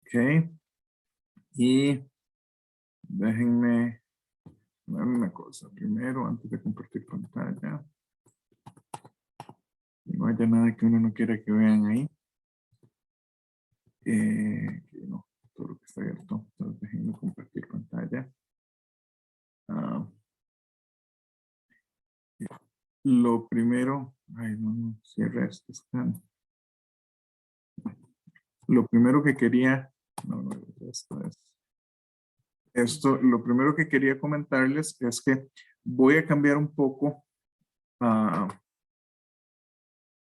Ok. Y déjenme ver una cosa primero antes de compartir pantalla. No haya nada que uno no quiera que vean ahí. Que no, todo lo que está abierto. Entonces déjenme compartir pantalla. Ah, lo primero, ay, no, cierre este scan. Lo primero que quería, no, esto es. Lo primero que quería comentarles es que voy a cambiar un poco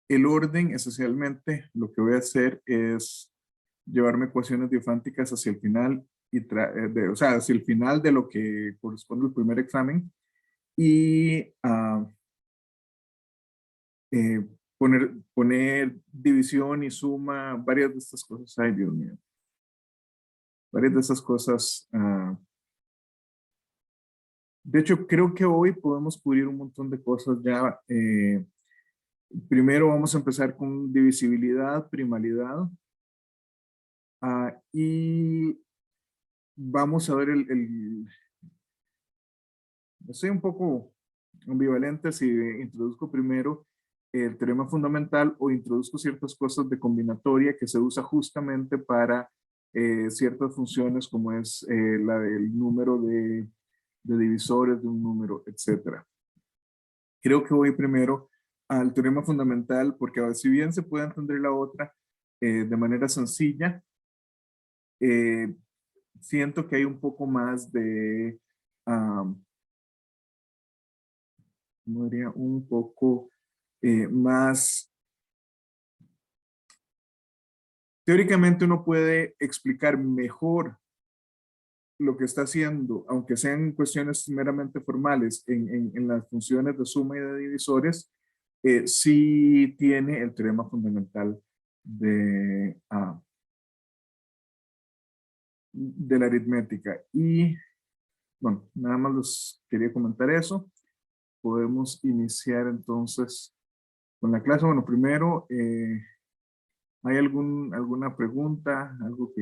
el orden. Esencialmente, lo que voy a hacer es llevarme ecuaciones diofánticas hacia el final, o sea, hacia el final de lo que corresponde al primer examen y eh, poner división y suma, varias de estas cosas. Ay, Dios mío. Varias de estas cosas. De hecho, creo que hoy podemos cubrir un montón de cosas ya. Primero vamos a empezar con divisibilidad, primalidad. Y vamos a ver estoy un poco ambivalente si introduzco primero el teorema fundamental o introduzco ciertas cosas de combinatoria que se usa justamente para ciertas funciones como es la del número de divisores de un número, etcétera. Creo que voy primero al teorema fundamental porque si bien se puede entender la otra de manera sencilla, eh, siento que hay un poco más de, ¿cómo diría? Un poco más, teóricamente uno puede explicar mejor lo que está haciendo, aunque sean cuestiones meramente formales, en las funciones de suma y de divisores, sí tiene el teorema fundamental de la aritmética. Y bueno, nada más les quería comentar eso. Podemos iniciar entonces con la clase. Bueno, primero, ¿hay alguna pregunta, algo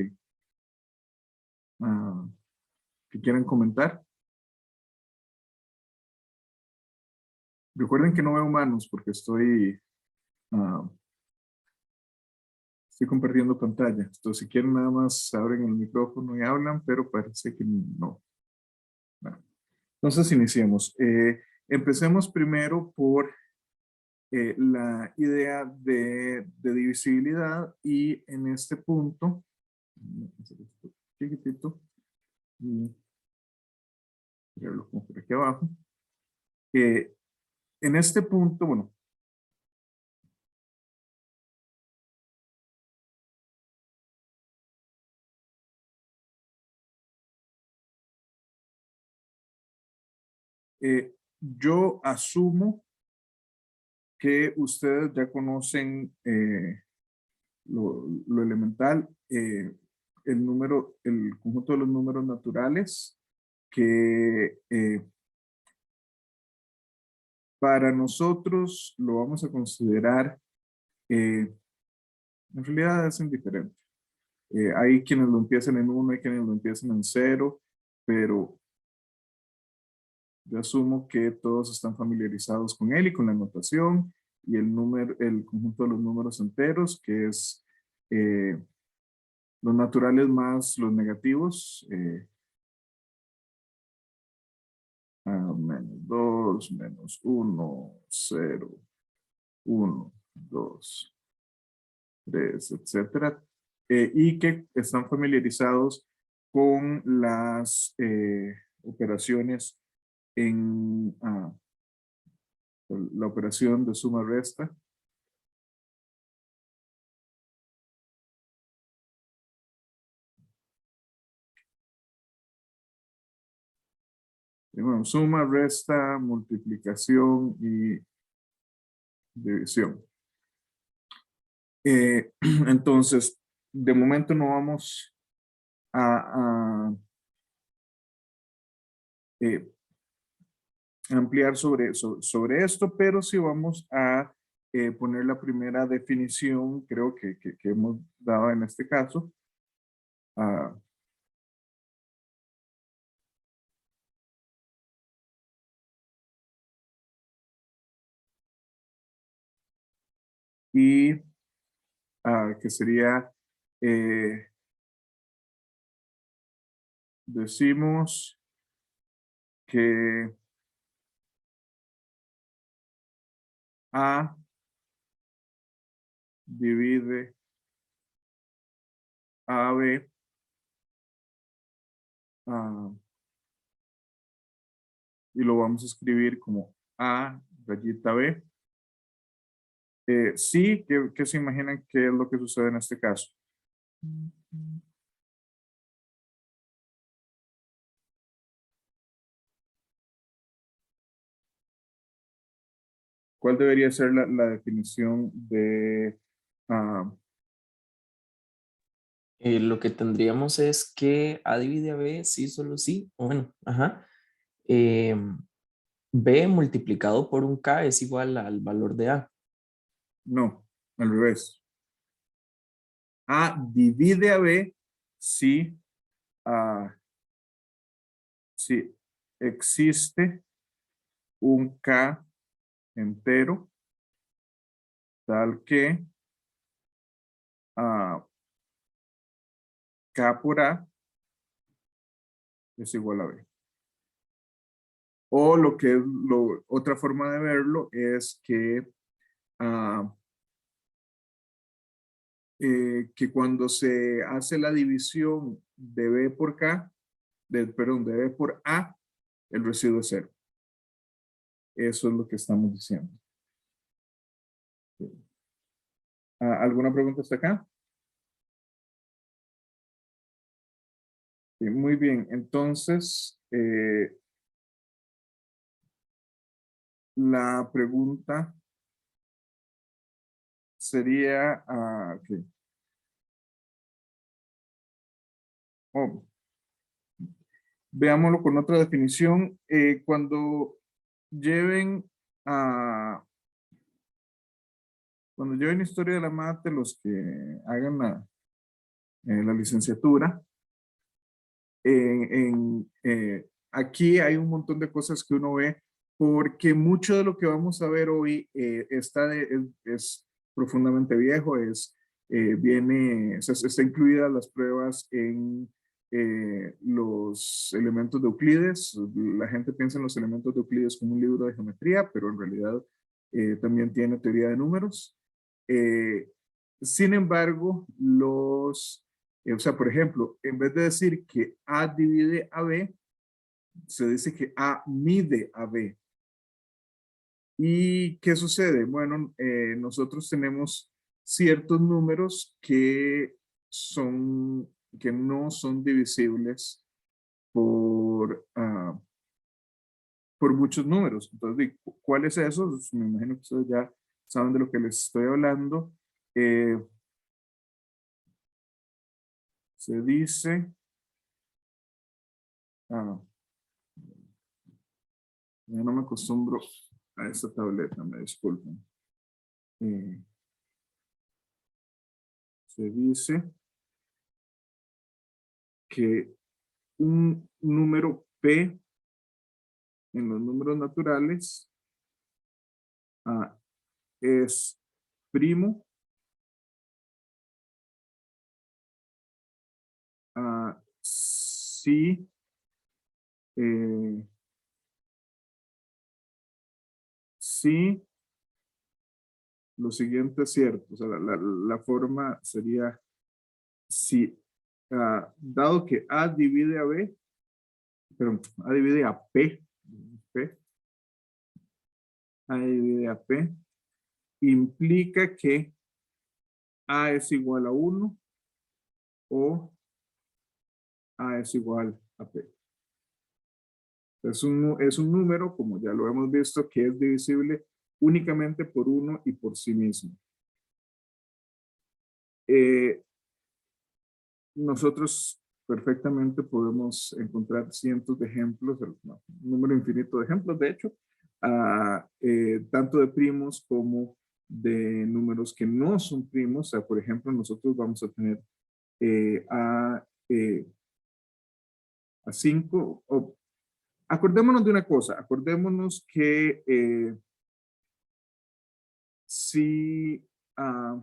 ah, que quieran comentar? Recuerden que no veo manos porque ah, estoy compartiendo pantalla. Entonces, si quieren nada más abren el micrófono y hablan, pero parece que no. Bueno, entonces, iniciemos. Empecemos primero por la idea de divisibilidad y en este punto, chiquitito, y lo pongo por aquí abajo. En este punto, bueno, yo asumo que ustedes ya conocen lo elemental, el conjunto de los números naturales, que para nosotros lo vamos a considerar, en realidad es indiferente. Hay quienes lo empiezan en 1, hay quienes lo empiezan en 0, pero yo asumo que todos están familiarizados con él y con la notación y el conjunto de los números enteros, que es los naturales más los negativos, menos 2, menos 1, 0, 1, 2, 3, etcétera, y que están familiarizados con las operaciones en la operación de suma-resta. Bueno, suma, resta, multiplicación y división. Entonces, de momento no vamos a eh, ampliar sobre esto, pero sí vamos a poner la primera definición, creo que hemos dado en este caso, Ah, y que sería, eh, decimos que A divide a B, ah, y lo vamos a escribir como A rayita B. Sí, ¿qué se imaginan qué es lo que sucede en este caso? ¿Cuál debería ser la definición de... ah, Lo que tendríamos es que A divide a B, sí, solo sí. Bueno, ajá. Eh, B multiplicado por un K es igual al valor de A. no, al revés. A divide a B si, ah, si existe un K entero tal que K por A es igual a B. O lo que es otra forma de verlo es ah, que cuando se hace la división de B por K, perdón, de B por A, el residuo es cero. Eso es lo que estamos diciendo. ¿Alguna pregunta hasta acá? Sí, muy bien, entonces la pregunta sería, ok. Oh, veámoslo con otra definición. Lleven a, cuando lleven historia de la mate, los que hagan la licenciatura, aquí hay un montón de cosas que uno ve, porque mucho de lo que vamos a ver hoy es profundamente viejo, está incluida las pruebas en los elementos de Euclides. La gente piensa en los elementos de Euclides como un libro de geometría, pero en realidad también tiene teoría de números. Eh, Sin embargo, o sea, por ejemplo, en vez de decir que A divide a B, se dice que A mide a B. ¿Y qué sucede? Bueno, nosotros tenemos ciertos números que no son divisibles por, por muchos números. Entonces, ¿cuál es eso? Pues, me imagino que ustedes ya saben de lo que les estoy hablando. Eh, Se dice, ah, ya no me acostumbro a esta tableta, me disculpen. Eh, Se dice que un número P en los números naturales ah, es primo si, eh, si lo siguiente es cierto. O sea, la forma sería si, dado que A divide a B, perdón, A divide a P, A divide a P, implica que A es igual a 1 o A es igual a P. Es un número, como ya lo hemos visto, que es divisible únicamente por uno y por sí mismo. Eh, Nosotros perfectamente podemos encontrar cientos de ejemplos, no, un número infinito de ejemplos, de hecho, tanto de primos como de números que no son primos. O sea, por ejemplo, nosotros vamos a tener a a 5, o acordémonos de una cosa, acordémonos que si A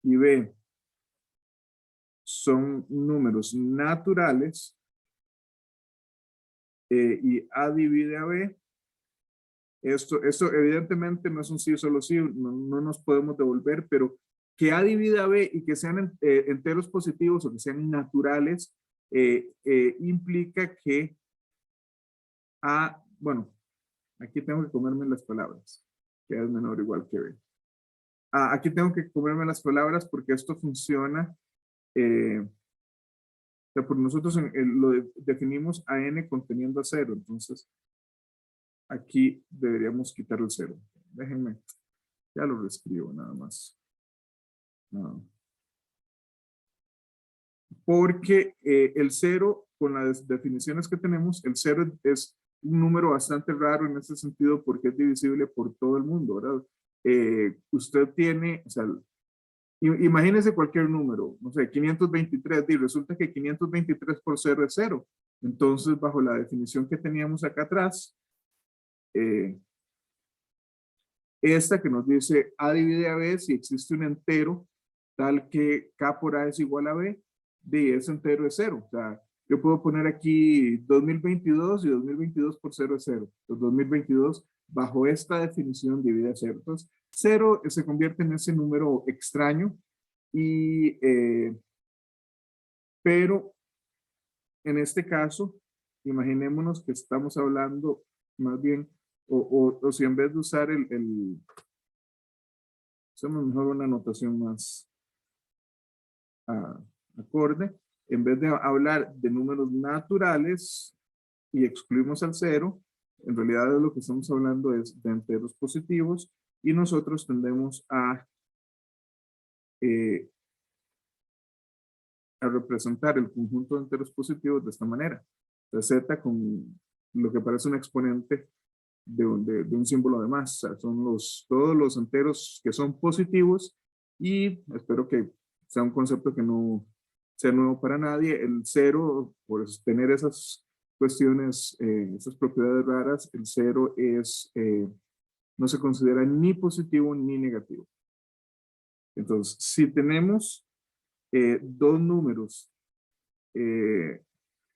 y B son números naturales y A divide a B, esto evidentemente no es un sí solo sí, no nos podemos devolver, pero que A divide a B y que sean enteros positivos o que sean naturales, implica que A, bueno, aquí tengo que comerme las palabras, que A es menor o igual que B. Aquí tengo que comerme las palabras porque esto funciona, o sea, por nosotros definimos a n conteniendo a 0, entonces aquí deberíamos quitar el 0. Déjenme, ya lo reescribo nada más. No. Porque el 0, con las definiciones que tenemos, el 0 es un número bastante raro en ese sentido porque es divisible por todo el mundo, ¿verdad? Usted tiene, o sea, imagínese cualquier número, no sé, 523, y resulta que 523 por 0 es 0. Entonces, bajo la definición que teníamos acá atrás, esta que nos dice A divide a B, si existe un entero tal que K por A es igual a B, de ese entero es 0. O sea, yo puedo poner aquí 2022 y 2022 por 0 es 0. Entonces, 2022 bajo esta definición divide a 0. Entonces, 0 se convierte en ese número extraño y, pero en este caso, imaginémonos que estamos hablando más bien, o si en vez de usar hacemos mejor una notación más acorde, en vez de hablar de números naturales y excluimos al 0, en realidad de lo que estamos hablando es de enteros positivos y nosotros tendemos a representar el conjunto de enteros positivos de esta manera. La z con lo que parece un exponente de un símbolo de más. O sea, son todos los enteros que son positivos y espero que sea un concepto que no sea nuevo para nadie. El 0, por tener esas cuestiones, esas propiedades raras, el 0 no se considera ni positivo ni negativo. Entonces, si tenemos dos números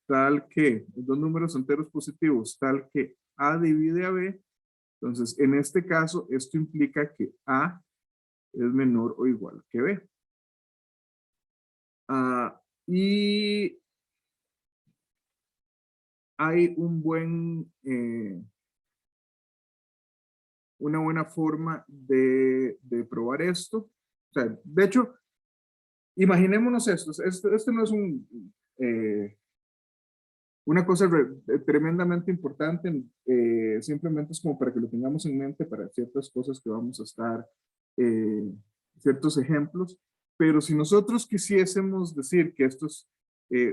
dos números enteros positivos tal que A divide a B, entonces en este caso esto implica que A es menor o igual que B. Y hay una buena forma de probar esto. O sea, de hecho, imaginémonos esto. Esto no es una cosa tremendamente importante, simplemente es como para que lo tengamos en mente para ciertas cosas que vamos a estar, ciertos ejemplos, pero si nosotros quisiésemos decir que esto es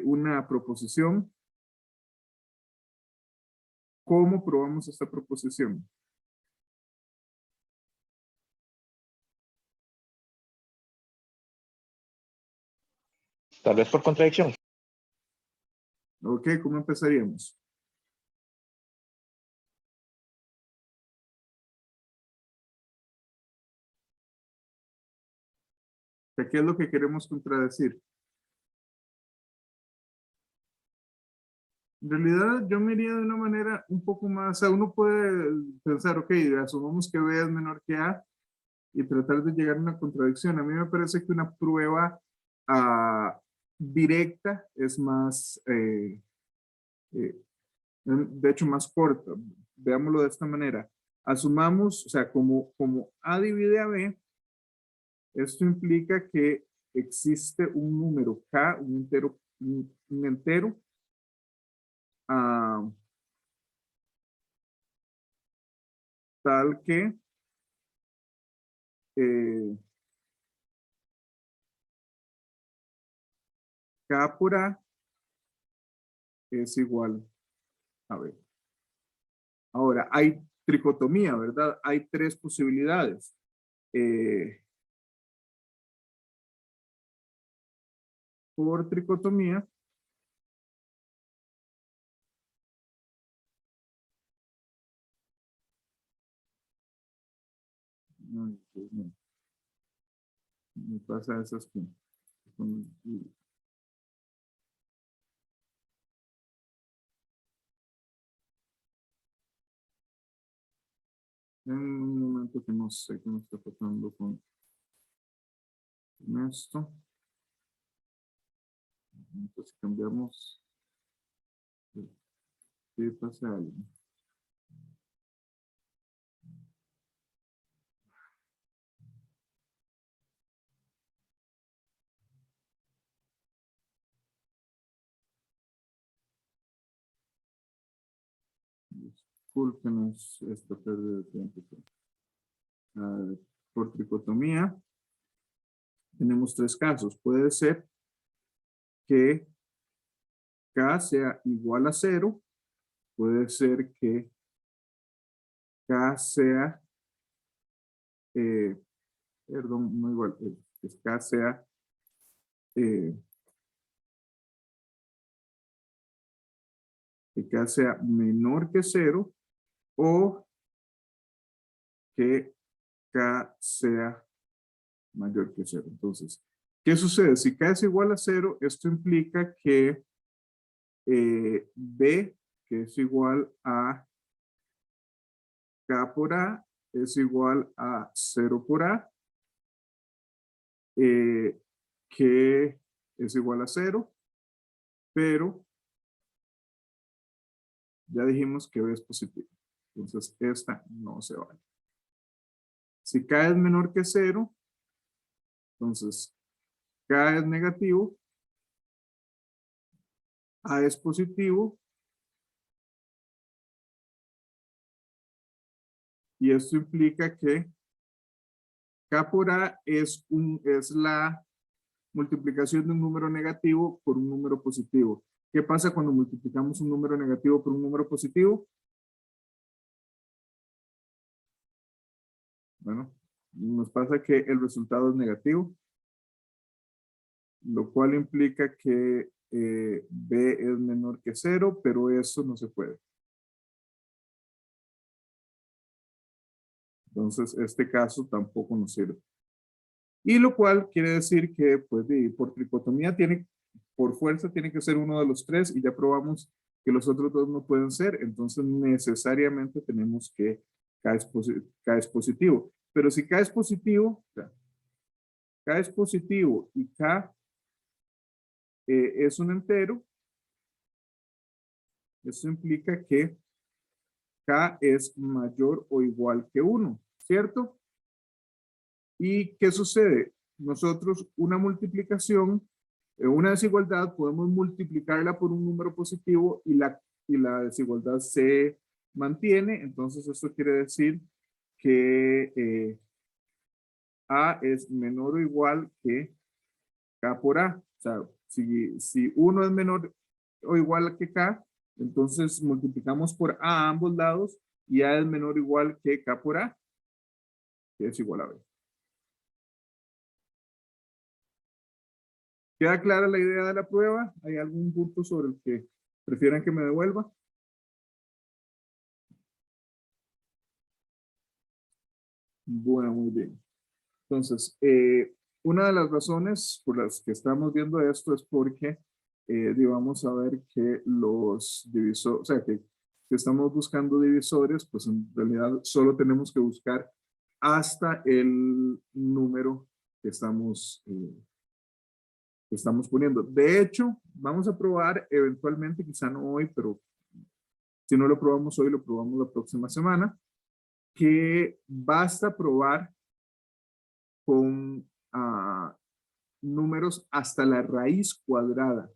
una proposición, ¿cómo probamos esta proposición? Tal vez por contradicción. Ok, ¿cómo empezaríamos? ¿Qué es lo que queremos contradecir? En realidad yo me iría de una manera un poco más, o sea, uno puede pensar, ok, asumamos que B es menor que A y tratar de llegar a una contradicción. A mí me parece que una prueba directa es más, de hecho más corta. Veámoslo de esta manera. Asumamos, o sea, como A divide a B, esto implica que existe un número K, un entero tal que K por A es igual a B. Ahora, hay tricotomía, ¿verdad? Hay tres posibilidades. por tricotomía, ay, Dios mío, me pasa esas que en un momento que no sé qué me está pasando con esto. Entonces cambiamos. ¿Qué pasa algo? Discúlpenos esta pérdida de tiempo. Por tricotomía, tenemos tres casos. Puede ser que K sea igual a 0. Puede ser que K sea, perdón, no igual, que K sea que K sea menor que 0 o que K sea mayor que 0. Entonces, ¿qué sucede? Si K es igual a 0, esto implica que B, que es igual a K por A, es igual a 0 por A, que es igual a 0, pero ya dijimos que B es positivo. Entonces, esta no se vale. Si K es menor que 0, entonces K es negativo, A es positivo, y esto implica que K por A es la multiplicación de un número negativo por un número positivo. ¿Qué pasa cuando multiplicamos un número negativo por un número positivo? Bueno, nos pasa que el resultado es negativo, lo cual implica que B es menor que 0, pero eso no se puede. Entonces, este caso tampoco nos sirve. Y lo cual quiere decir que, pues, por tricotomía por fuerza tiene que ser uno de los tres, y ya probamos que los otros dos no pueden ser, entonces necesariamente tenemos que K es positivo. Pero si K es positivo, K es positivo y K es un entero, eso implica que K es mayor o igual que 1, ¿cierto? ¿Y qué sucede? Nosotros una multiplicación, una desigualdad, podemos multiplicarla por un número positivo y la desigualdad se mantiene. Entonces esto quiere decir que A es menor o igual que K por A. O sea, si 1 es menor o igual que K, entonces multiplicamos por A ambos lados y A es menor o igual que K por A, que es igual a B. ¿Queda clara la idea de la prueba? ¿Hay algún punto sobre el que prefieran que me devuelva? Bueno, muy bien. Entonces, una de las razones por las que estamos viendo esto es porque vamos a ver que los divisores, o sea, que estamos buscando divisores, pues en realidad solo tenemos que buscar hasta el número que estamos poniendo. De hecho, vamos a probar eventualmente, quizá no hoy, pero si no lo probamos hoy, lo probamos la próxima semana, que basta probar con números hasta la raíz cuadrada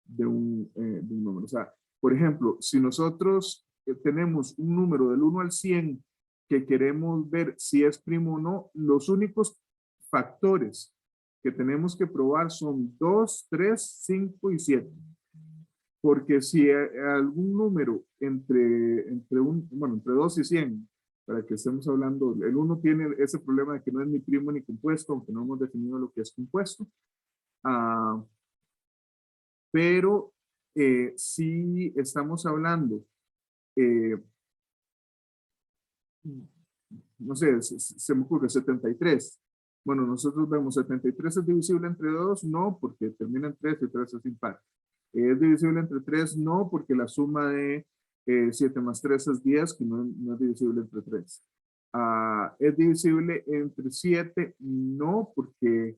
de un número. O sea, por ejemplo, si nosotros tenemos un número del 1 al 100 que queremos ver si es primo o no, los únicos factores que tenemos que probar son 2, 3, 5 y 7. Porque si algún número entre 2 y 100, para que estemos hablando, el 1 tiene ese problema de que no es ni primo ni compuesto, aunque no hemos definido lo que es compuesto. Ah, pero si estamos hablando, no sé, se me ocurre 73. Bueno, nosotros vemos 73 es divisible entre 2, no, porque termina en 3 y 3 es impar. ¿Es divisible entre 3? No, porque la suma de 7 más 3 es 10, que no es divisible entre 3. ¿Es divisible entre 7? No, porque,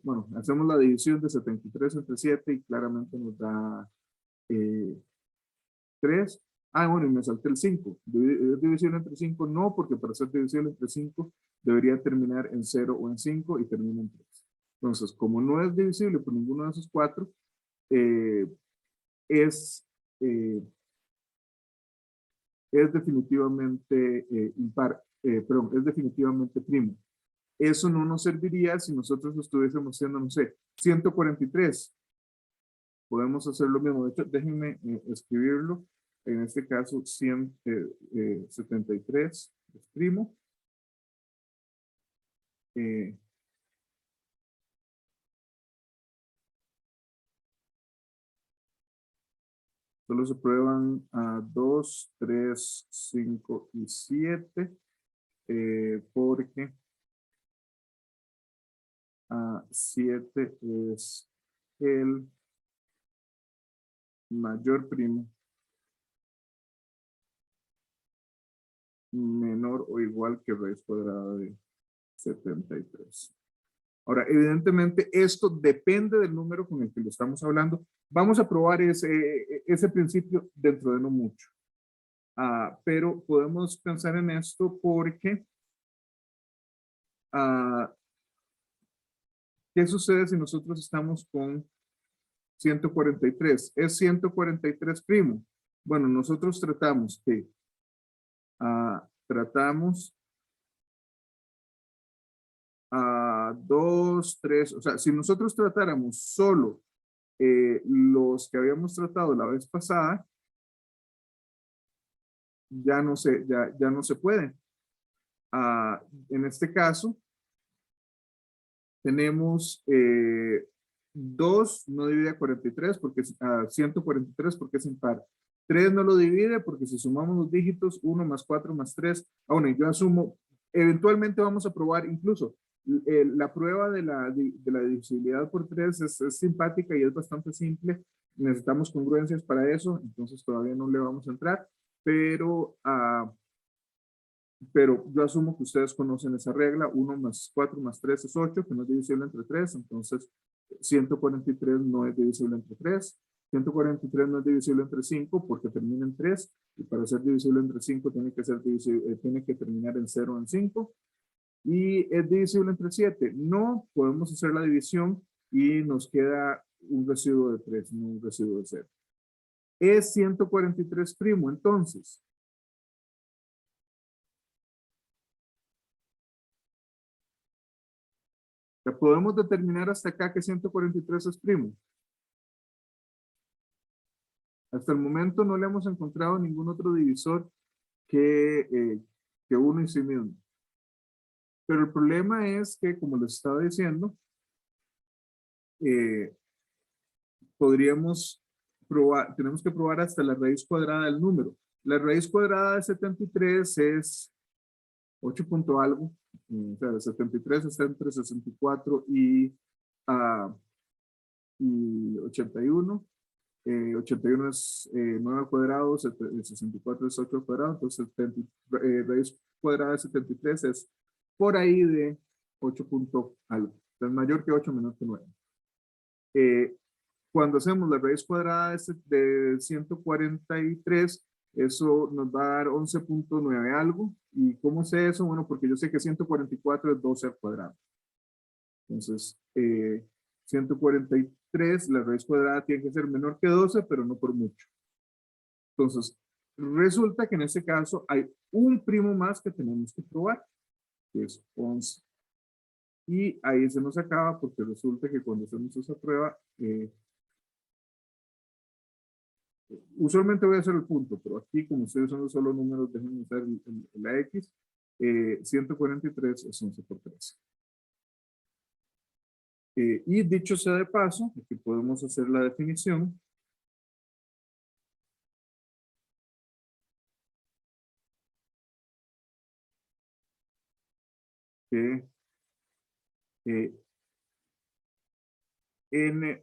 bueno, hacemos la división de 73 entre 7 y claramente nos da 3. Bueno, y me salté el 5. ¿Es divisible entre 5? No, porque para ser divisible entre 5 debería terminar en 0 o en 5 y termina en 3. Entonces, como no es divisible por ninguno de esos 4, es, eh, es definitivamente impar, perdón, es definitivamente primo. Eso no nos serviría si nosotros estuviésemos haciendo, no sé, 143. Podemos hacer lo mismo. De hecho, déjenme escribirlo. En este caso, 173 es primo. Solo se prueban a 2, 3, 5 y 7. Porque 7 es el mayor primo menor o igual que raíz cuadrada de 73. Ahora, evidentemente, esto depende del número con el que lo estamos hablando. Vamos a probar ese principio dentro de no mucho. Pero podemos pensar en esto porque ¿qué sucede si nosotros estamos con 143? ¿Es 143 primo? Bueno, nosotros tratamos que tratamos 2, 3, o sea, si nosotros tratáramos solo los que habíamos tratado la vez pasada, ya no se puede. En este caso, tenemos 2 no divide a 43 porque es 143 porque es impar. 3 no lo divide porque si sumamos los dígitos 1 más 4 más 3, bueno, yo asumo, eventualmente vamos a probar incluso la prueba de la divisibilidad por 3 es simpática y es bastante simple. Necesitamos congruencias para eso, entonces todavía no le vamos a entrar, pero yo asumo que ustedes conocen esa regla, 1 más 4 más 3 es 8, que no es divisible entre 3, entonces 143 no es divisible entre 3, 143 no es divisible entre 5 porque termina en 3, y para ser divisible entre 5 tiene que terminar en 0 o en 5, y es divisible entre 7. No podemos hacer la división y nos queda un residuo de 3, no un residuo de 0. Es 143 primo, entonces. Podemos determinar hasta acá que 143 es primo. Hasta el momento no le hemos encontrado ningún otro divisor que 1 en sí mismo. Pero el problema es que, como les estaba diciendo, tenemos que probar hasta la raíz cuadrada del número. La raíz cuadrada de 73 es 8 punto algo. O sea, 73 está entre 64 y 81. 81 es 9 al cuadrado, 64 es 8 al cuadrado, entonces raíz cuadrada de 73 es por ahí de 8 punto algo. Es mayor que 8 menor que 9. Cuando hacemos la raíz cuadrada de 143, eso nos va a dar 11.9 algo. ¿Y cómo sé eso? Bueno, porque yo sé que 144 es 12 al cuadrado. Entonces, 143, la raíz cuadrada tiene que ser menor que 12, pero no por mucho. Entonces, resulta que en este caso hay un primo más que tenemos que probar, que es 11. Y ahí se nos acaba porque resulta que cuando hacemos esa prueba, usualmente voy a hacer el punto, pero aquí como ustedes son solo números, déjenme usar la X. 143 es 11 por 3. Y dicho sea de paso, aquí podemos hacer la definición. Que eh, n,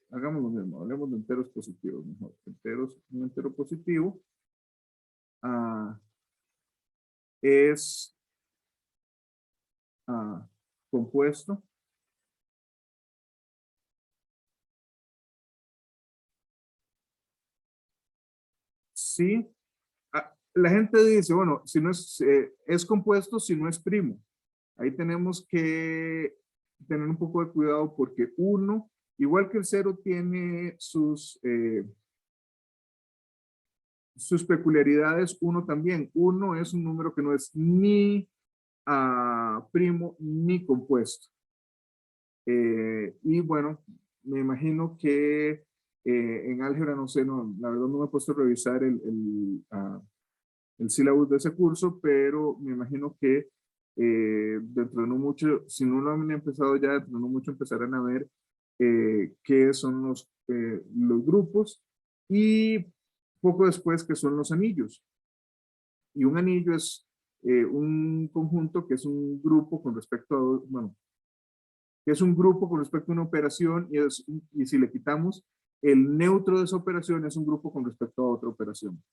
hagamos lo mismo, hablemos de enteros positivos mejor. Un entero positivo es compuesto si la gente dice, bueno, si no es compuesto si no es primo. Ahí tenemos que tener un poco de cuidado porque uno, igual que el cero, tiene sus peculiaridades, uno también. Uno es un número que no es ni primo ni compuesto. Y bueno, me imagino que en álgebra, no sé, no, la verdad no me he puesto a revisar el sílabus de ese curso, pero me imagino que dentro de no mucho, si no lo han empezado ya, dentro de no mucho empezarán a ver qué son los grupos y poco después qué son los anillos. Y un anillo es un conjunto que es un grupo con respecto a, bueno, que es un grupo con respecto a una operación y si le quitamos el neutro de esa operación es un grupo con respecto a otra operación.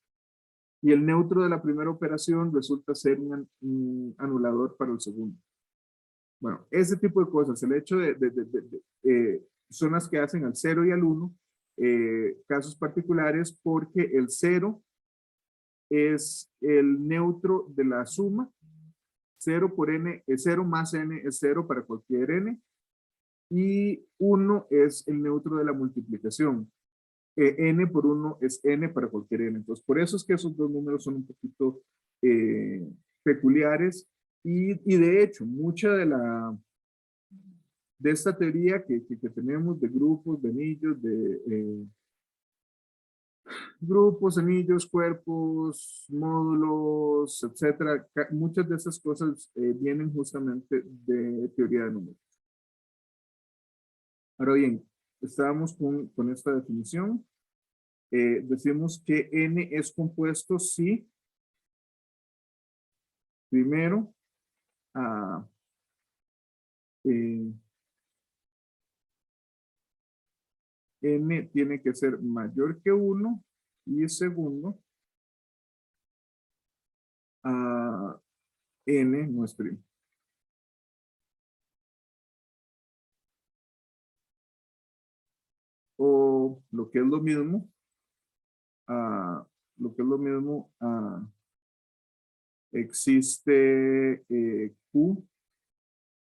Y el neutro de la primera operación resulta ser un anulador para el segundo. Bueno, ese tipo de cosas, el hecho son las que hacen al 0 y al 1, casos particulares porque el 0 es el neutro de la suma, 0 por n es 0 más n es 0 para cualquier n, y 1 es el neutro de la multiplicación. N por 1 es n para cualquier n. Entonces, por eso es que esos dos números son un poquito peculiares y de hecho, mucha de esta teoría que tenemos de grupos, de anillos, de grupos, anillos, cuerpos, módulos, etcétera, muchas de esas cosas vienen justamente de teoría de números. Ahora bien, estábamos con esta definición. Decimos que n es compuesto si primero n tiene que ser mayor que 1 y segundo n no es primo. O lo que es lo mismo, existe Q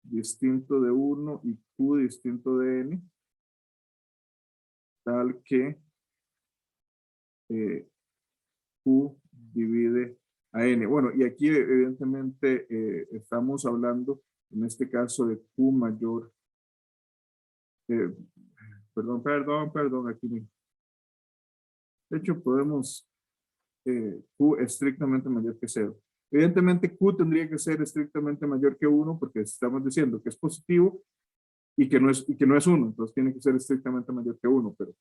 distinto de 1 y Q distinto de n, tal que Q divide a n. Bueno, y aquí evidentemente estamos hablando en este caso de Q mayor, perdón, aquí. De hecho, podemos Q estrictamente mayor que 0. Evidentemente Q tendría que ser estrictamente mayor que 1 porque estamos diciendo que es positivo y que no es 1, entonces tiene que ser estrictamente mayor que 1, pero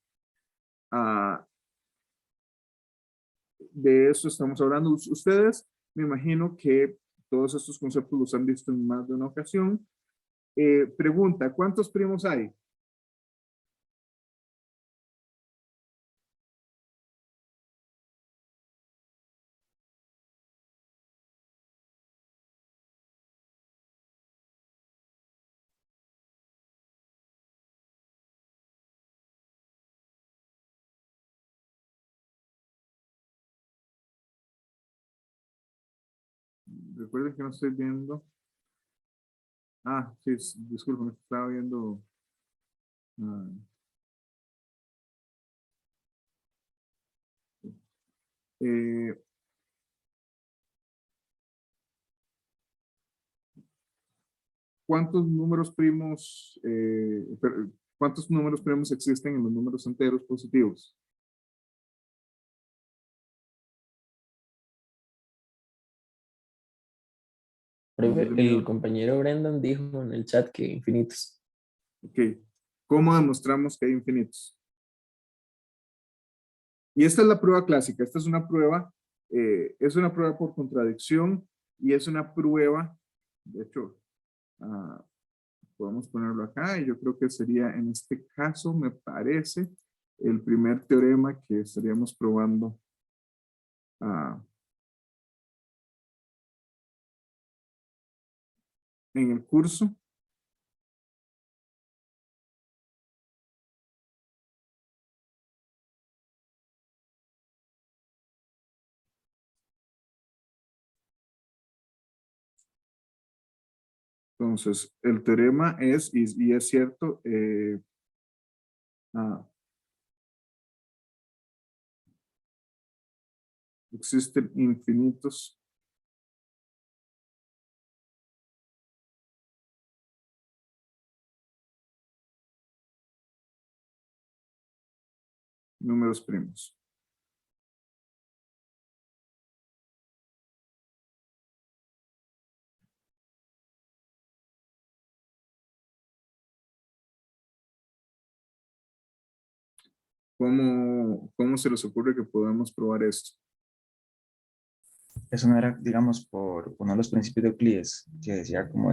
de eso estamos hablando. Ustedes, me imagino que todos estos conceptos los han visto en más de una ocasión. Pregunta, ¿cuántos primos hay? Recuerden que no estoy viendo. Sí, disculpen, estaba viendo. ah, eh, ¿Cuántos números primos, cuántos números primos existen en los números enteros positivos? El compañero Brendan dijo en el chat que infinitos. Ok. ¿Cómo demostramos que hay infinitos? Y esta es la prueba clásica. Esta es una prueba por contradicción y es una prueba, de hecho, ah, podemos ponerlo acá y yo creo que sería en este caso, me parece, el primer teorema que estaríamos probando en el curso. Entonces, el teorema es, y es cierto, ah, existen infinitos números primos. ¿Cómo se les ocurre que podamos probar esto? Eso no era, digamos, por uno de los principios de Euclides, que decía como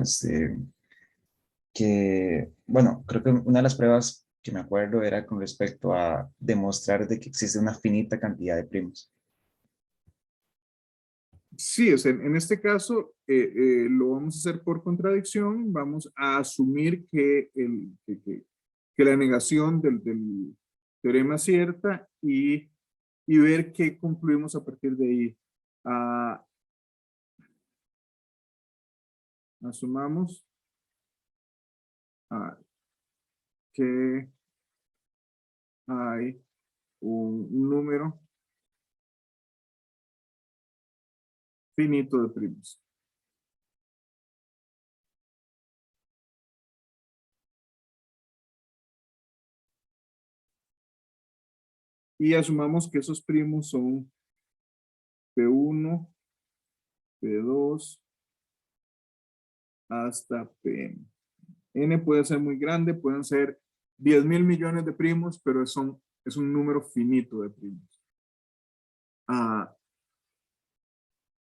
que, bueno, creo que una de las pruebas que me acuerdo era con respecto a demostrar de que existe una finita cantidad de primos. Sí, o sea, en este caso lo vamos a hacer por contradicción. Vamos a asumir que la negación del teorema es cierta y ver qué concluimos a partir de ahí. Ah, asumamos que hay un número finito de primos. Y asumamos que esos primos son P1, P2 hasta Pn. N puede ser muy grande, pueden ser 10.000 millones de primos, pero es un número finito de primos.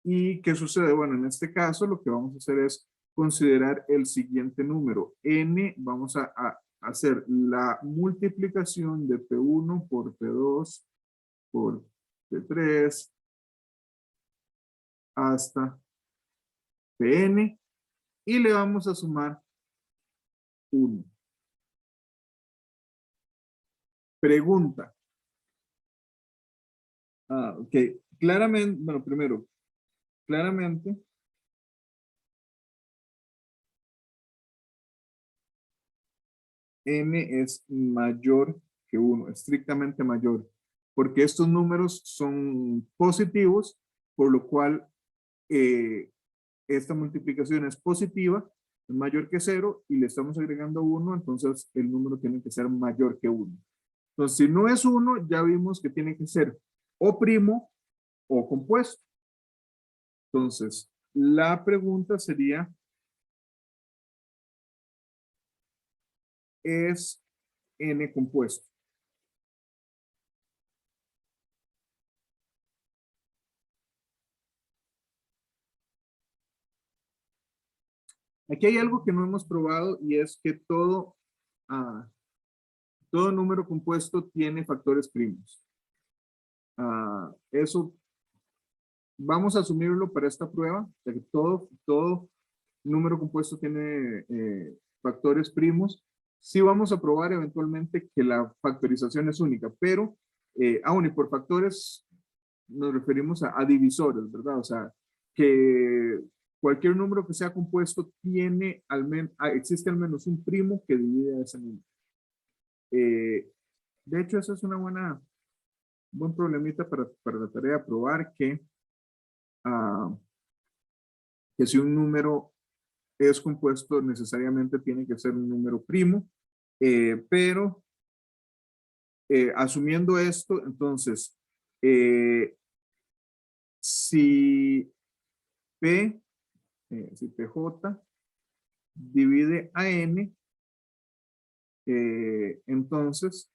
¿Y qué sucede? Bueno, en este caso lo que vamos a hacer es considerar el siguiente número. N, vamos a hacer la multiplicación de P1 por P2 por P3 hasta Pn y le vamos a sumar 1. Pregunta. Ok. Claramente, bueno, primero, claramente, n es mayor que 1, estrictamente mayor, porque estos números son positivos, por lo cual esta multiplicación es positiva, es mayor que 0, y le estamos agregando 1, entonces el número tiene que ser mayor que 1. Entonces, si no es 1, ya vimos que tiene que ser o primo o compuesto. Entonces, la pregunta sería, ¿es n compuesto? Aquí hay algo que no hemos probado y es que todo número compuesto tiene factores primos. Eso vamos a asumirlo para esta prueba, de que todo número compuesto tiene factores primos. Sí vamos a probar eventualmente que la factorización es única, pero aún y por factores nos referimos a divisores, ¿verdad? O sea, que cualquier número que sea compuesto tiene existe al menos un primo que divide a ese número. De hecho, eso es buen problemita para la tarea de probar ah, que si un número es compuesto, necesariamente tiene que ser un número primo, pero asumiendo esto, entonces, si si PJ divide a N, Entonces,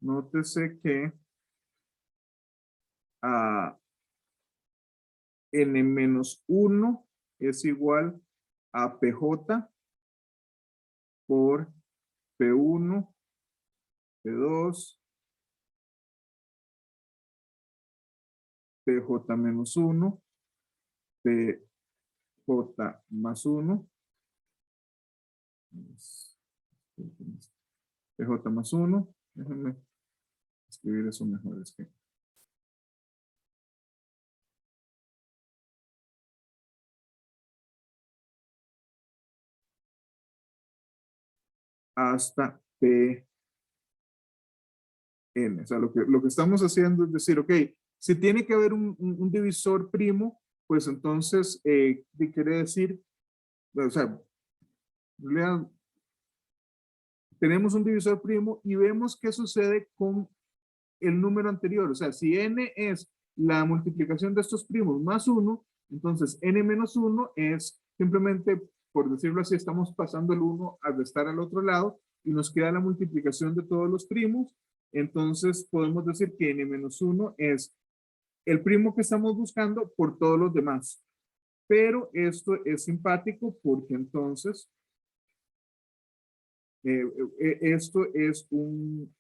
nótese que a n-1 es igual a PJ por P1, P2, PJ menos 1, PJ más 1, PJ más 1, déjenme escribir eso mejor, es que hasta Pn. O sea, lo que estamos haciendo es decir, ok, si tiene que haber un divisor primo, pues entonces, quiere decir, o sea, tenemos un divisor primo y vemos qué sucede con el número anterior. O sea, si n es la multiplicación de estos primos más 1, entonces n menos 1 es simplemente, por decirlo así, estamos pasando el 1 a restar al otro lado y nos queda la multiplicación de todos los primos. Entonces podemos decir que n menos 1 es el primo que estamos buscando por todos los demás. Pero esto es simpático porque entonces esto es un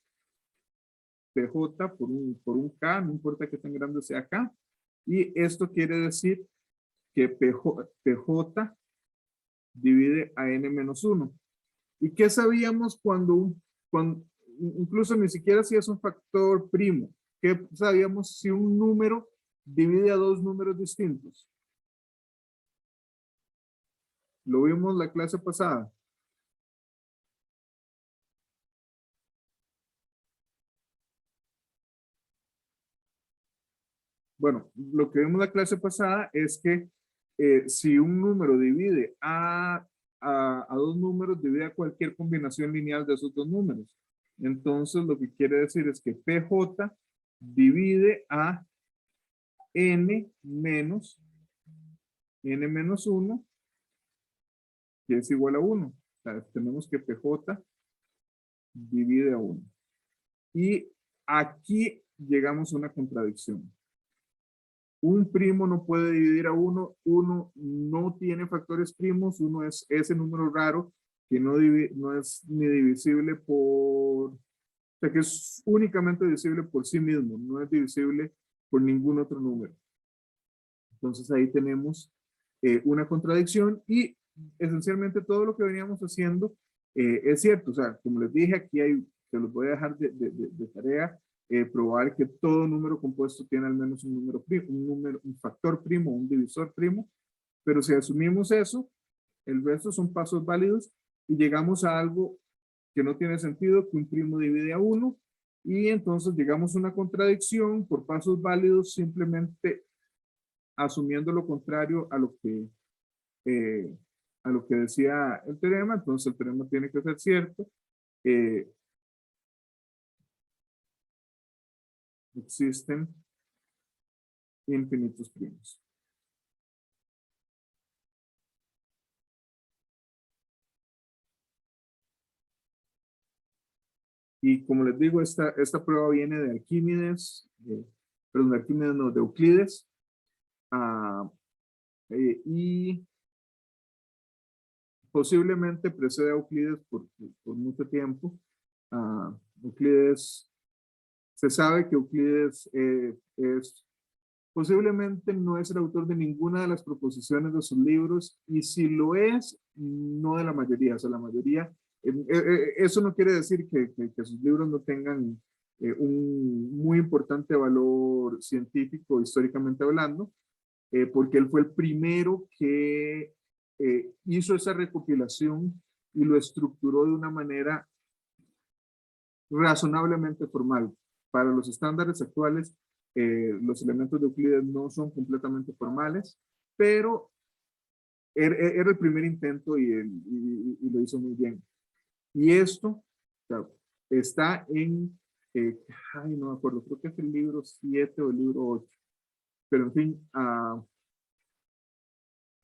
PJ por un K, no importa qué tan grande sea K. Y esto quiere decir que PJ divide a n menos 1. ¿Y qué sabíamos cuando incluso ni siquiera si es un factor primo? ¿Qué sabíamos si un número divide a dos números distintos? Lo vimos la clase pasada. Bueno, lo que vimos la clase pasada es que si un número divide a dos números, divide a cualquier combinación lineal de esos dos números. Entonces, lo que quiere decir es que PJ divide a n menos 1, que es igual a 1. O sea, tenemos que PJ divide a 1. Y aquí llegamos a una contradicción. Un primo no puede dividir a 1. 1 no tiene factores primos. 1 es ese número raro que no es ni divisible por... O sea, que es únicamente divisible por sí mismo. No es divisible por ningún otro número. Entonces ahí tenemos una contradicción y esencialmente todo lo que veníamos haciendo es cierto. O sea, como les dije, aquí hay, se los voy a dejar de tarea, probar que todo número compuesto tiene al menos un número primo, un factor primo, un divisor primo. Pero si asumimos eso, el resto son pasos válidos y llegamos a algo que no tiene sentido, que un primo divide a 1, y entonces llegamos a una contradicción por pasos válidos simplemente asumiendo lo contrario eh, a lo que decía el teorema. Entonces el teorema tiene que ser cierto. Existen infinitos primos. Y como les digo, esta prueba viene de Arquímedes, perdón, de Arquímedes no, de Euclides. Y posiblemente precede a Euclides por mucho tiempo. Euclides, se sabe que Euclides posiblemente no es el autor de ninguna de las proposiciones de sus libros, y si lo es, no de la mayoría. O sea, la mayoría, eso no quiere decir que sus libros no tengan un muy importante valor científico, históricamente hablando, porque él fue el primero que hizo esa recopilación y lo estructuró de una manera razonablemente formal. Para los estándares actuales, los elementos de Euclides no son completamente formales, pero era el primer intento y lo hizo muy bien. Y esto, o sea, está en, ay, no me acuerdo, creo que es el libro 7 o el libro 8, pero en fin,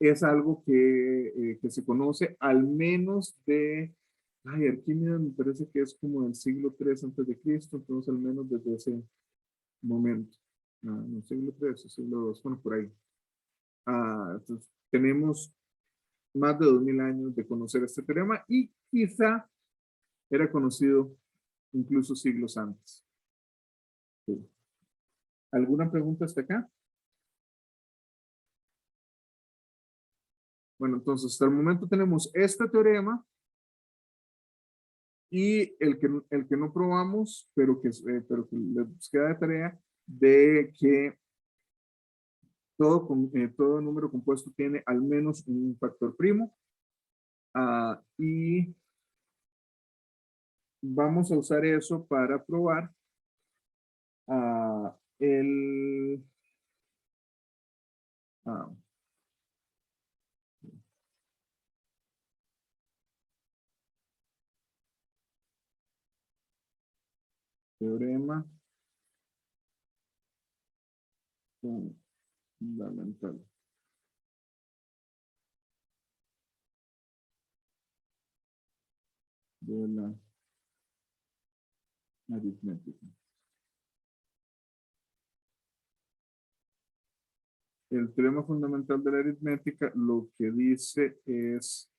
es algo que se conoce al menos de, ay, Arquímedes me parece que es como del siglo III antes de Cristo, entonces al menos desde ese momento. No, siglo III, siglo II, bueno, por ahí. Entonces, tenemos más de 2000 años de conocer este teorema y quizá era conocido incluso siglos antes. Sí. ¿Alguna pregunta hasta acá? Bueno, entonces hasta el momento tenemos este teorema y el que no probamos, pero que les queda de tarea de que todo número compuesto tiene al menos un factor primo. Y vamos a usar eso para probar el teorema fundamental de la aritmética. El teorema fundamental de la aritmética lo que dice es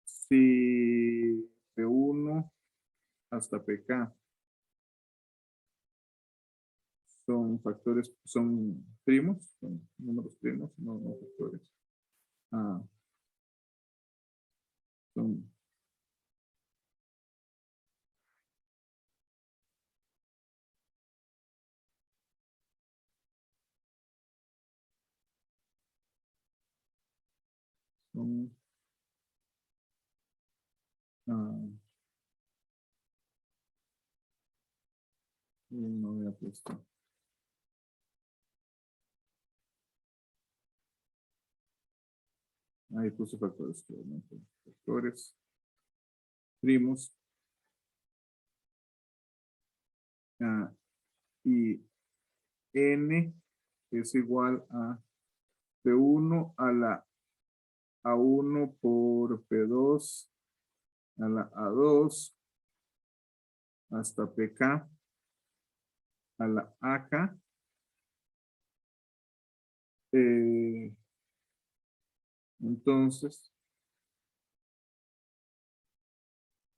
si P1 hasta PK son factores, son primos, son números primos, no factores. Son son no había puesto. Ahí puse factores, factores primos. Y n es igual a P1 a la A1 por P2 a la A2 hasta PK a la AK. Entonces,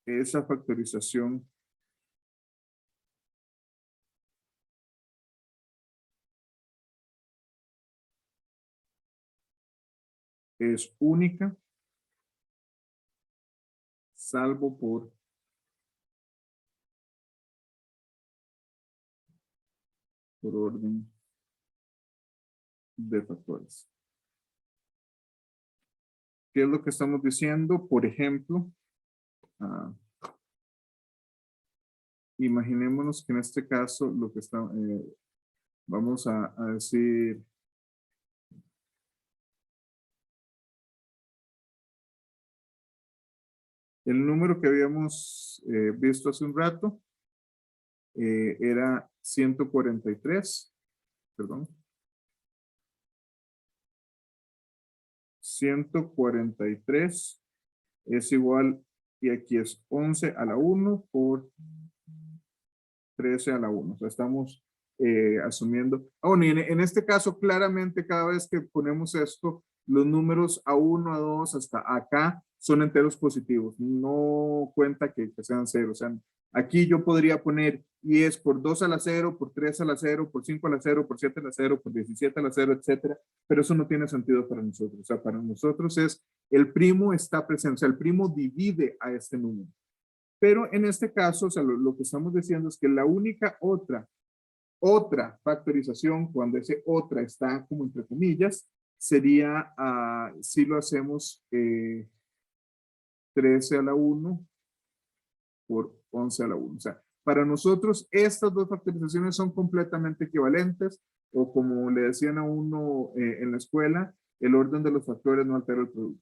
esa factorización es única, salvo por orden de factores. ¿Qué es lo que estamos diciendo? Por ejemplo, imaginémonos que en este caso lo que está, vamos a decir el número que habíamos visto hace un rato era 143, perdón. 143 es igual, y aquí es 11 a la 1 por 13 a la 1. O sea, estamos asumiendo. Bueno, y en este caso, claramente, cada vez que ponemos esto, los números A1, A2, hasta acá son enteros positivos. No cuenta que sean cero. O sea, aquí yo podría poner y es por 2 a la 0, por 3 a la 0, por 5 a la 0, por 7 a la 0, por 17 a la 0, etcétera. Pero eso no tiene sentido para nosotros. O sea, para nosotros es el primo está presente. O sea, el primo divide a este número. Pero en este caso, o sea, lo que estamos diciendo es que la única otra factorización, cuando ese otra está como entre comillas, sería si lo hacemos 13 a la 1 por 11 a la 1. O sea, para nosotros estas dos factorizaciones son completamente equivalentes, o como le decían a uno en la escuela, el orden de los factores no altera el producto.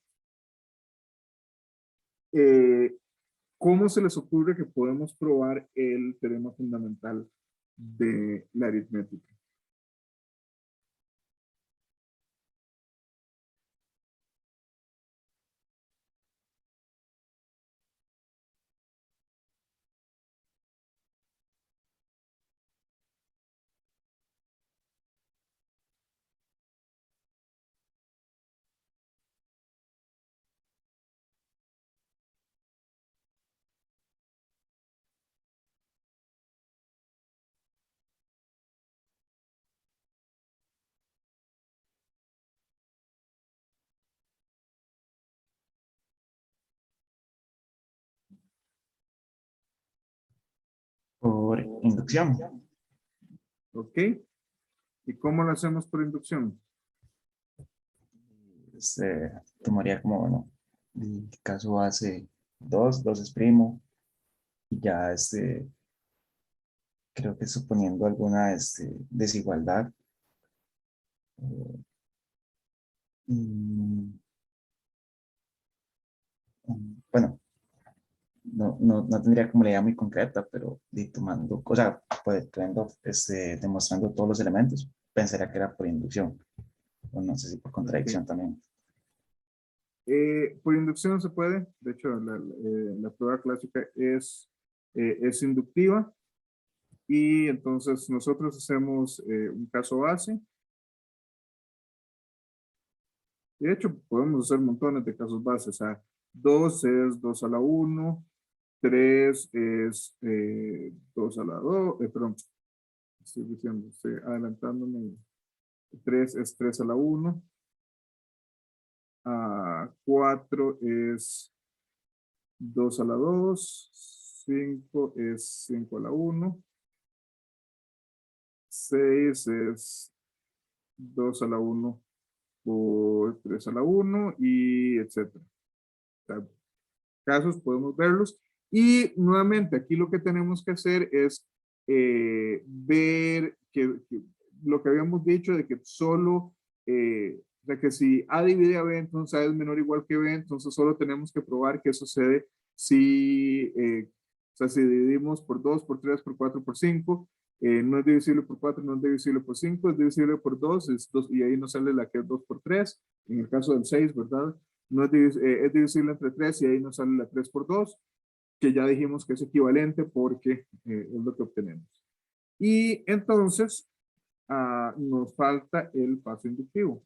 ¿Cómo se les ocurre que podemos probar el teorema fundamental de la aritmética? Inducción. ¿Ok? ¿Y cómo lo hacemos por inducción? Tomaría como, bueno, el caso base 2, 2 es primo, y ya creo que suponiendo alguna desigualdad. mm, bueno, no tendría como la idea muy concreta, pero tomando, o sea, pues, demostrando todos los elementos, pensaría que era por inducción, o no sé si por contradicción Ok. también. Por inducción se puede. De hecho, la prueba clásica es inductiva. Y entonces nosotros hacemos un caso base. De hecho, podemos hacer montones de casos bases. O sea, 2 es 2 a la 1, 3 es 2 a la 2, perdón, estoy adelantándome. 3 es 3 a la 1, 4 es 2 a la 2, 5 es 5 a la 1, 6 es 2 a la 1 por 3 a la 1 y etcétera. O sea, casos podemos verlos. Y nuevamente aquí lo que tenemos que hacer es ver que lo que habíamos dicho de que solo, o sea que si A divide a B, entonces A es menor o igual que B, entonces solo tenemos que probar que sucede si, o sea, si dividimos por 2, por 3, por 4, por 5, no es divisible por 4, no es divisible por 5, es divisible por 2, es 2 y ahí nos sale la que es 2 por 3, en el caso del 6, ¿verdad? No es divisible entre 3 y ahí nos sale la 3 por 2, que ya dijimos que es equivalente porque es lo que obtenemos. Y entonces nos falta el paso inductivo.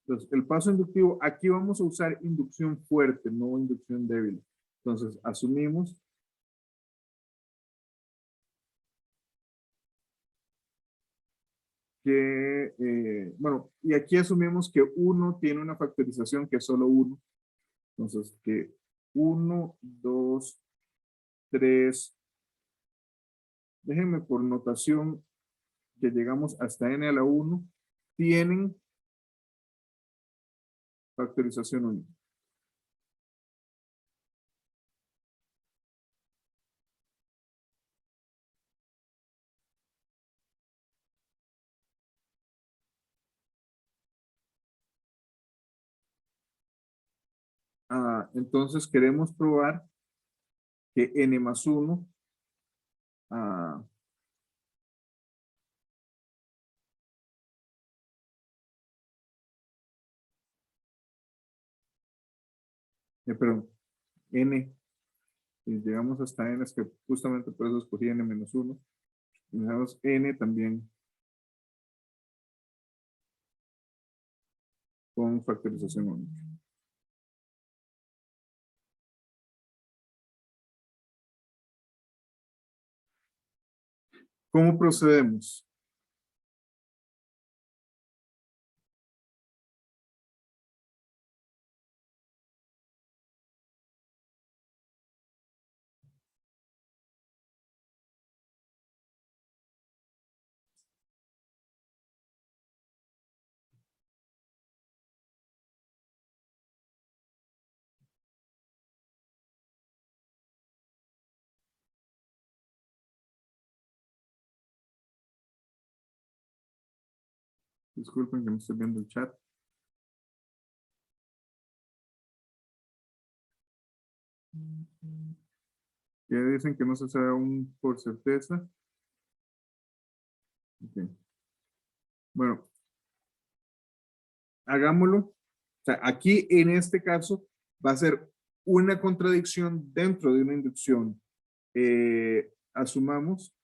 Entonces, el paso inductivo, aquí vamos a usar inducción fuerte, no inducción débil. Entonces, asumimos que, bueno, y aquí asumimos que 1 tiene una factorización que es solo 1. Entonces, que 1, 2, 3, déjenme por notación que llegamos hasta n a la 1, tienen factorización única. Entonces queremos probar que n más 1 perdón, n, y llegamos hasta n, es que justamente por eso escogí n menos 1. Dejamos n también con factorización única. ¿Cómo procedemos? Disculpen que no estoy viendo el chat. Ya dicen que no se sabe aún por certeza. Okay. Bueno, hagámoslo. O sea, aquí en este caso va a ser una contradicción dentro de una inducción. Asumamos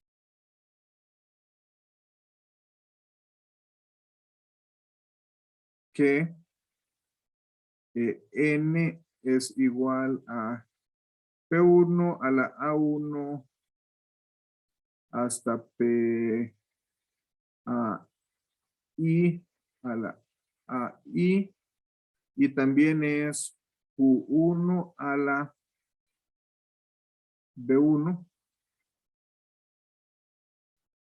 que n es igual a P1 a la A1 hasta P I a la AI, y también es Q1 a la B1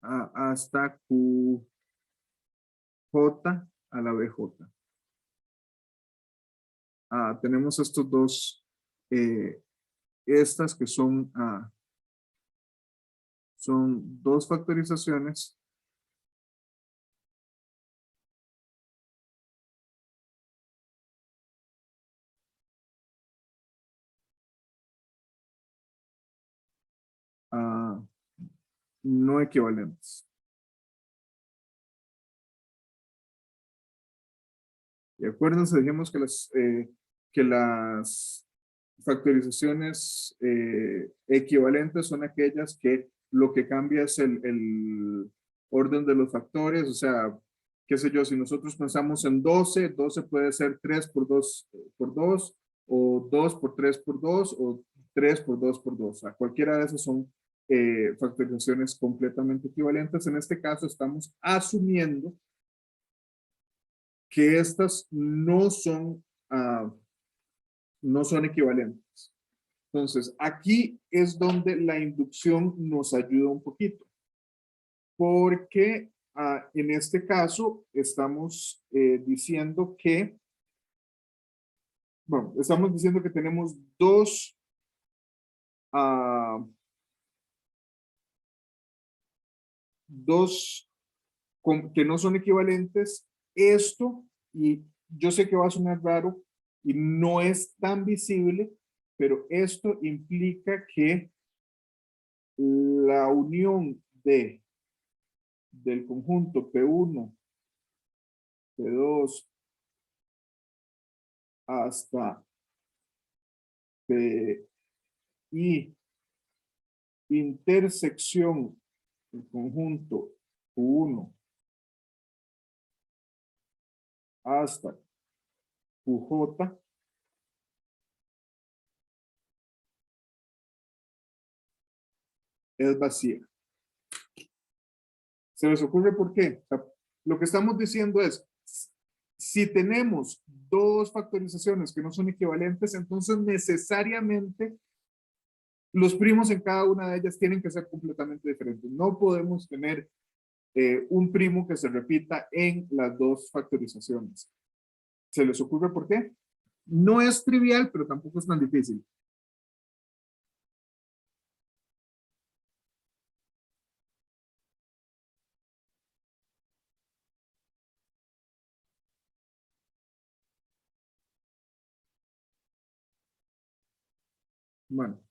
hasta QJ a la BJ. Tenemos estos dos, estas que son dos factorizaciones no equivalentes. Y acuérdense, dijimos que las factorizaciones equivalentes son aquellas que lo que cambia es el orden de los factores. O sea, qué sé yo, si nosotros pensamos en 12, 12 puede ser 3 por 2, o 2 por 3 por 2, o 3 por 2 por 2. O sea, cualquiera de esas son factorizaciones completamente equivalentes. En este caso estamos asumiendo que estas no son equivalentes. Entonces, aquí es donde la inducción nos ayuda un poquito, porque en este caso estamos diciendo que, bueno, estamos diciendo que tenemos dos que no son equivalentes. Esto, y yo sé que va a sonar raro y no es tan visible, pero esto implica que la unión del conjunto P1, P2 hasta PI intersección el conjunto Q1 hasta QJ es vacía. ¿Se les ocurre por qué? O sea, lo que estamos diciendo es, si tenemos dos factorizaciones que no son equivalentes, entonces necesariamente los primos en cada una de ellas tienen que ser completamente diferentes. No podemos tener un primo que se repita en las dos factorizaciones. ¿Se les ocurre por qué? No es trivial, pero tampoco es tan difícil. Bueno,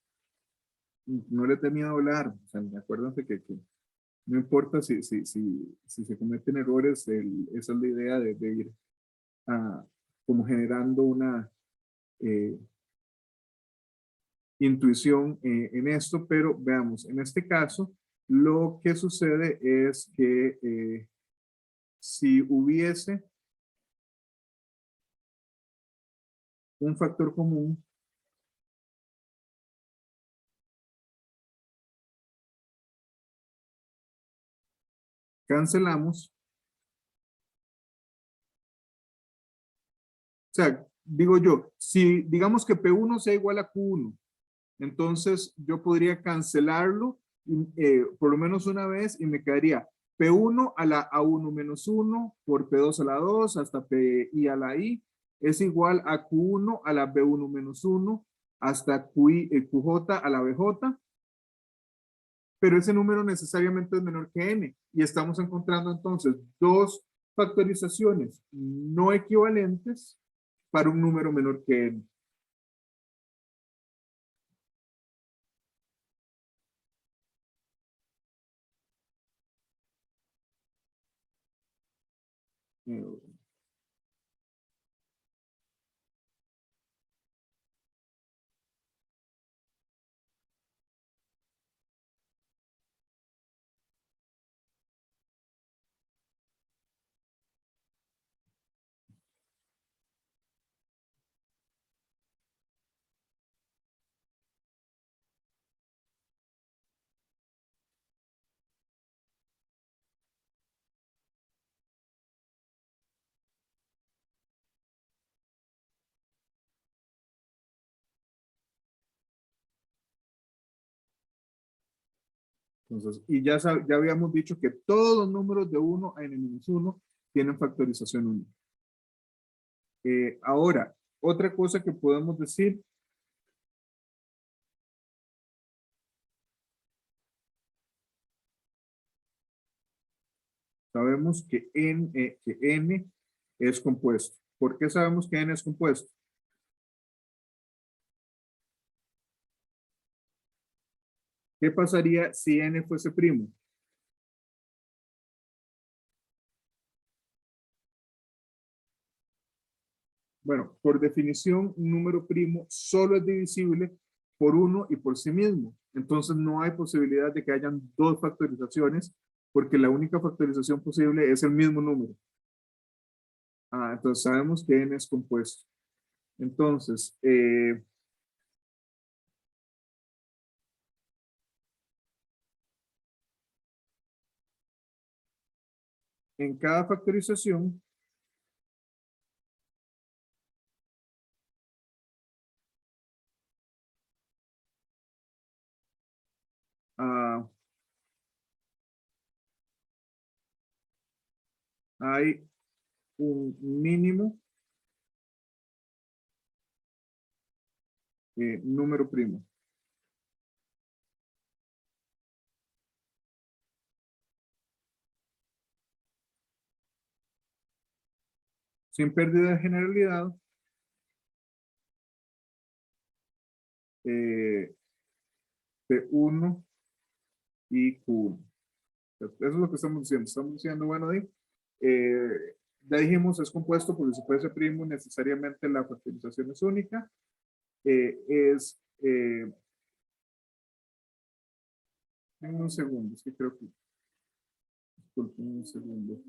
no le he tenido a hablar. O sea, acuérdense que no importa si se cometen errores, esa es la idea de ir como generando una intuición en esto, pero veamos, en este caso, lo que sucede es que si hubiese un factor común, cancelamos. O sea, digo yo, si digamos que P1 sea igual a Q1, entonces yo podría cancelarlo por lo menos una vez y me quedaría P1 a la A1 menos 1 por P2 a la 2 hasta PI a la I es igual a Q1 a la B1 menos 1 hasta QJ a la BJ, pero ese número necesariamente es menor que n y estamos encontrando entonces dos factorizaciones no equivalentes para un número menor que n. Entonces, y ya habíamos dicho que todos los números de 1 a n-1 tienen factorización única. Ahora, otra cosa que podemos decir, sabemos que n es compuesto. ¿Por qué sabemos que n es compuesto? ¿Qué pasaría si n fuese primo? Bueno, por definición, un número primo solo es divisible por 1 y por sí mismo. Entonces no hay posibilidad de que hayan dos factorizaciones, porque la única factorización posible es el mismo número. Entonces sabemos que n es compuesto. Entonces, en cada factorización, ah, hay un mínimo número primo. Sin pérdida de generalidad, P1 y Q1. Eso es lo que estamos diciendo. Estamos diciendo, bueno, ya dijimos, es compuesto porque si fuese primo, necesariamente la factorización es única. En un segundo, es que creo que, disculpen un segundo.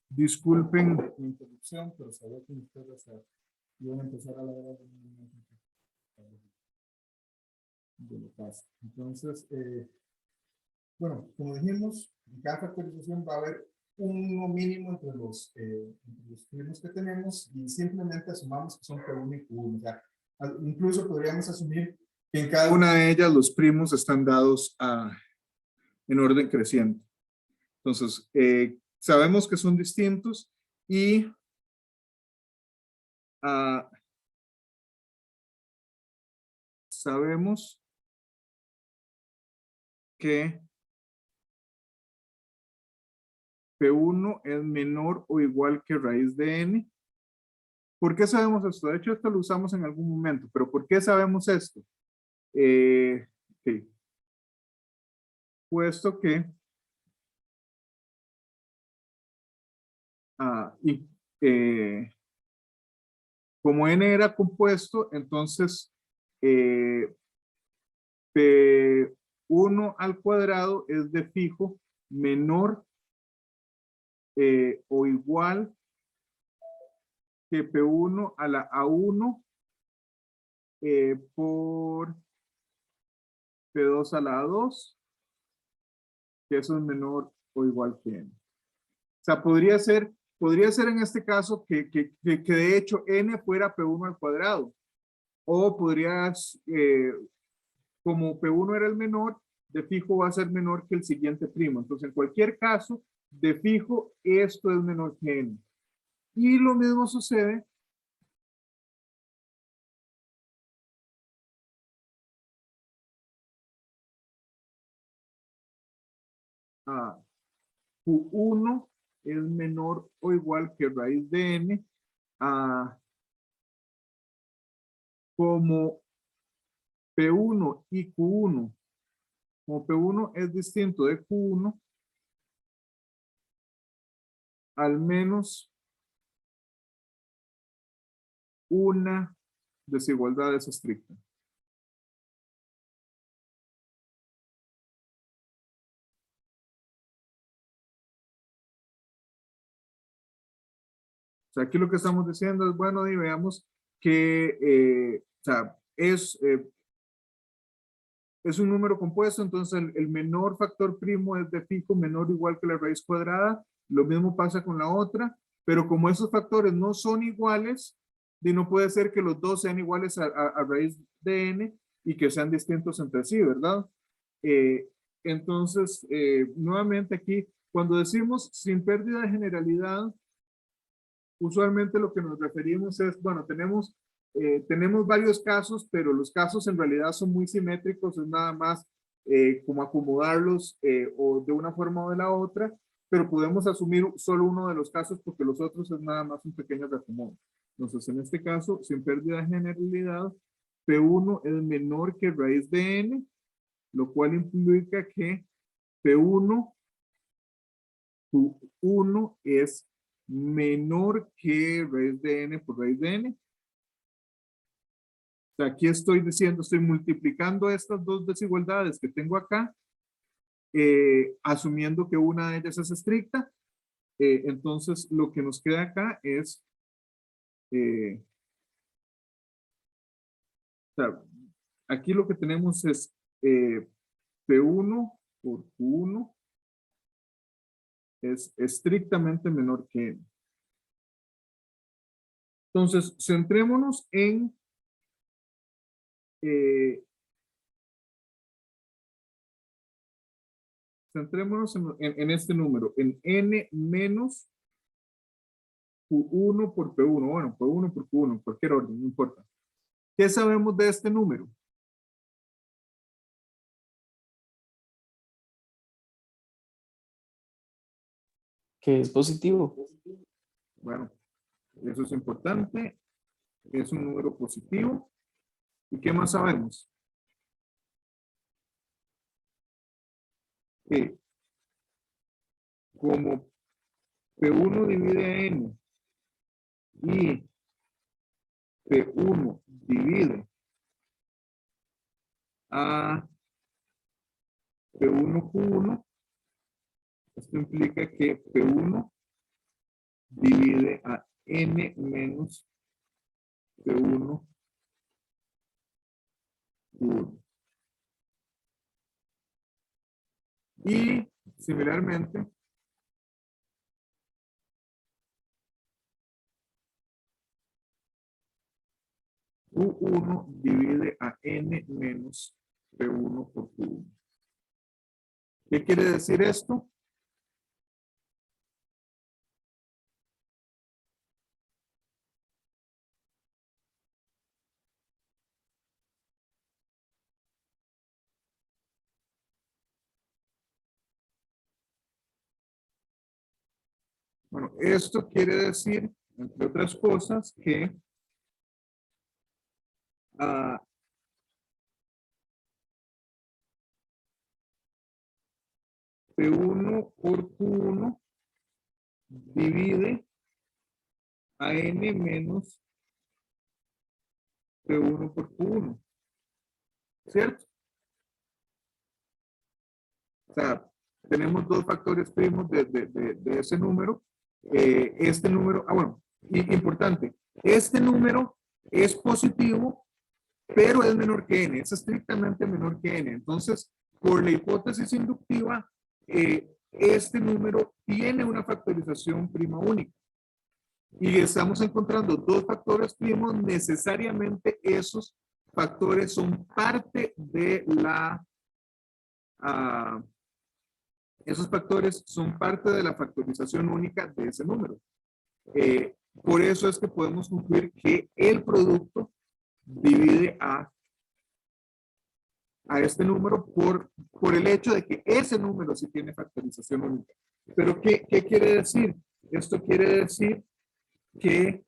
Disculpen la interrupción, pero sabía que ustedes iban a empezar a la hora de lo pasa. Entonces, bueno, como dijimos, en cada factorización va a haber uno mínimo entre los primos que tenemos y simplemente asumamos que son P1 y Q1. O sea, incluso podríamos asumir que en cada una de ellas los primos están dados en orden creciente. Entonces, sabemos que son distintos y sabemos que P1 es menor o igual que raíz de n. ¿Por qué sabemos esto? De hecho, esto lo usamos en algún momento, pero ¿por qué sabemos esto? Okay. Puesto que y, como n era compuesto, entonces P1 al cuadrado es de fijo menor o igual que P1 a la A1 por P2 a la A2, que eso es menor o igual que n. O sea, podría ser en este caso que de hecho n fuera P1 al cuadrado. O podrías, como P1 era el menor, de fijo va a ser menor que el siguiente primo. Entonces, en cualquier caso, de fijo, esto es menor que n. Y lo mismo sucede a Q1 es menor o igual que raíz de n como P1 y Q1. Como P1 es distinto de Q1, al menos una desigualdad es estricta. O sea, aquí lo que estamos diciendo es, bueno, y veamos que, o sea, es un número compuesto, entonces el menor factor primo es de pico menor o igual que la raíz cuadrada. Lo mismo pasa con la otra, pero como esos factores no son iguales, y no puede ser que los dos sean iguales a raíz de n y que sean distintos entre sí, ¿verdad? Entonces, nuevamente aquí, cuando decimos sin pérdida de generalidad, usualmente lo que nos referimos es, bueno, tenemos varios casos, pero los casos en realidad son muy simétricos, es nada más como acomodarlos o de una forma o de la otra, pero podemos asumir solo uno de los casos porque los otros es nada más un pequeño reacomodo. Entonces, en este caso, sin pérdida de generalidad, P1 es menor que raíz de n, lo cual implica que P1, Q1 es menor que raíz de n por raíz de n. O sea, aquí estoy diciendo, estoy multiplicando estas dos desigualdades que tengo acá, asumiendo que una de ellas es estricta. Entonces, lo que nos queda acá es, o sea, aquí lo que tenemos es P1 por Q1 es estrictamente menor que n. Entonces, centrémonos en este número, en n menos Q1 por P1. Bueno, P1 por Q1, en cualquier orden, no importa. ¿Qué sabemos de este número? Que es positivo. Bueno, eso es importante. Es un número positivo. ¿Y qué más sabemos? Que como P1 divide a n y P1 divide a P1 Q1, esto implica que P1 divide a n menos P1 Q1. Y similarmente, Q1 divide a n menos P1 por Q1. ¿Qué quiere decir esto? Bueno, esto quiere decir, entre otras cosas, que P1 por Q1 divide a n menos P1 por Q1. ¿Cierto? O sea, tenemos dos factores primos de ese número. Este número, bueno, importante, este número es positivo, pero es menor que n, es estrictamente menor que n. Entonces, por la hipótesis inductiva, este número tiene una factorización prima única. Y estamos encontrando dos factores primos, necesariamente esos factores son parte de la... esos factores son parte de la factorización única de ese número. Por eso es que podemos concluir que el producto divide a este número por el hecho de que ese número sí tiene factorización única. Pero ¿qué quiere decir? Esto quiere decir que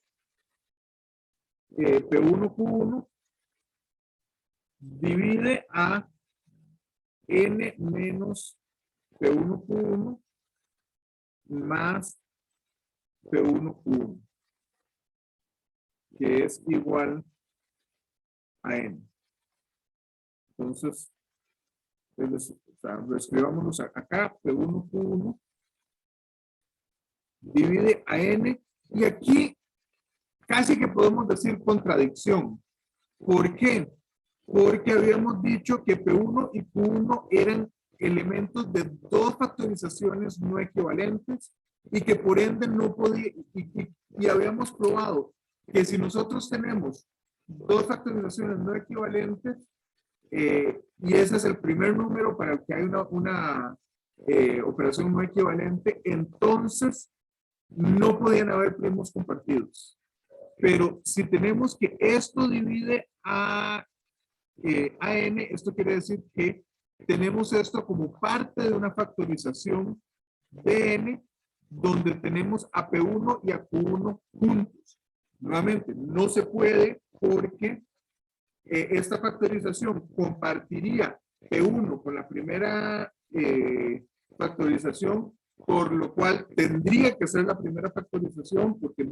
P1Q1 divide a N menos P1Q1 más P1Q1, que es igual a N. Entonces, reescribámonos acá, P1Q1 divide a N, y aquí casi que podemos decir contradicción. ¿Por qué? Porque habíamos dicho que P1 y Q1 eran elementos de dos factorizaciones no equivalentes y que por ende no podía, y habíamos probado que si nosotros tenemos dos factorizaciones no equivalentes, y ese es el primer número para el que hay una operación no equivalente, entonces no podían haber primos compartidos. Pero si tenemos que esto divide a n, esto quiere decir que tenemos esto como parte de una factorización de n, donde tenemos a P1 y a Q1 juntos. Nuevamente, no se puede porque esta factorización compartiría P1 con la primera factorización, por lo cual tendría que ser la primera factorización, porque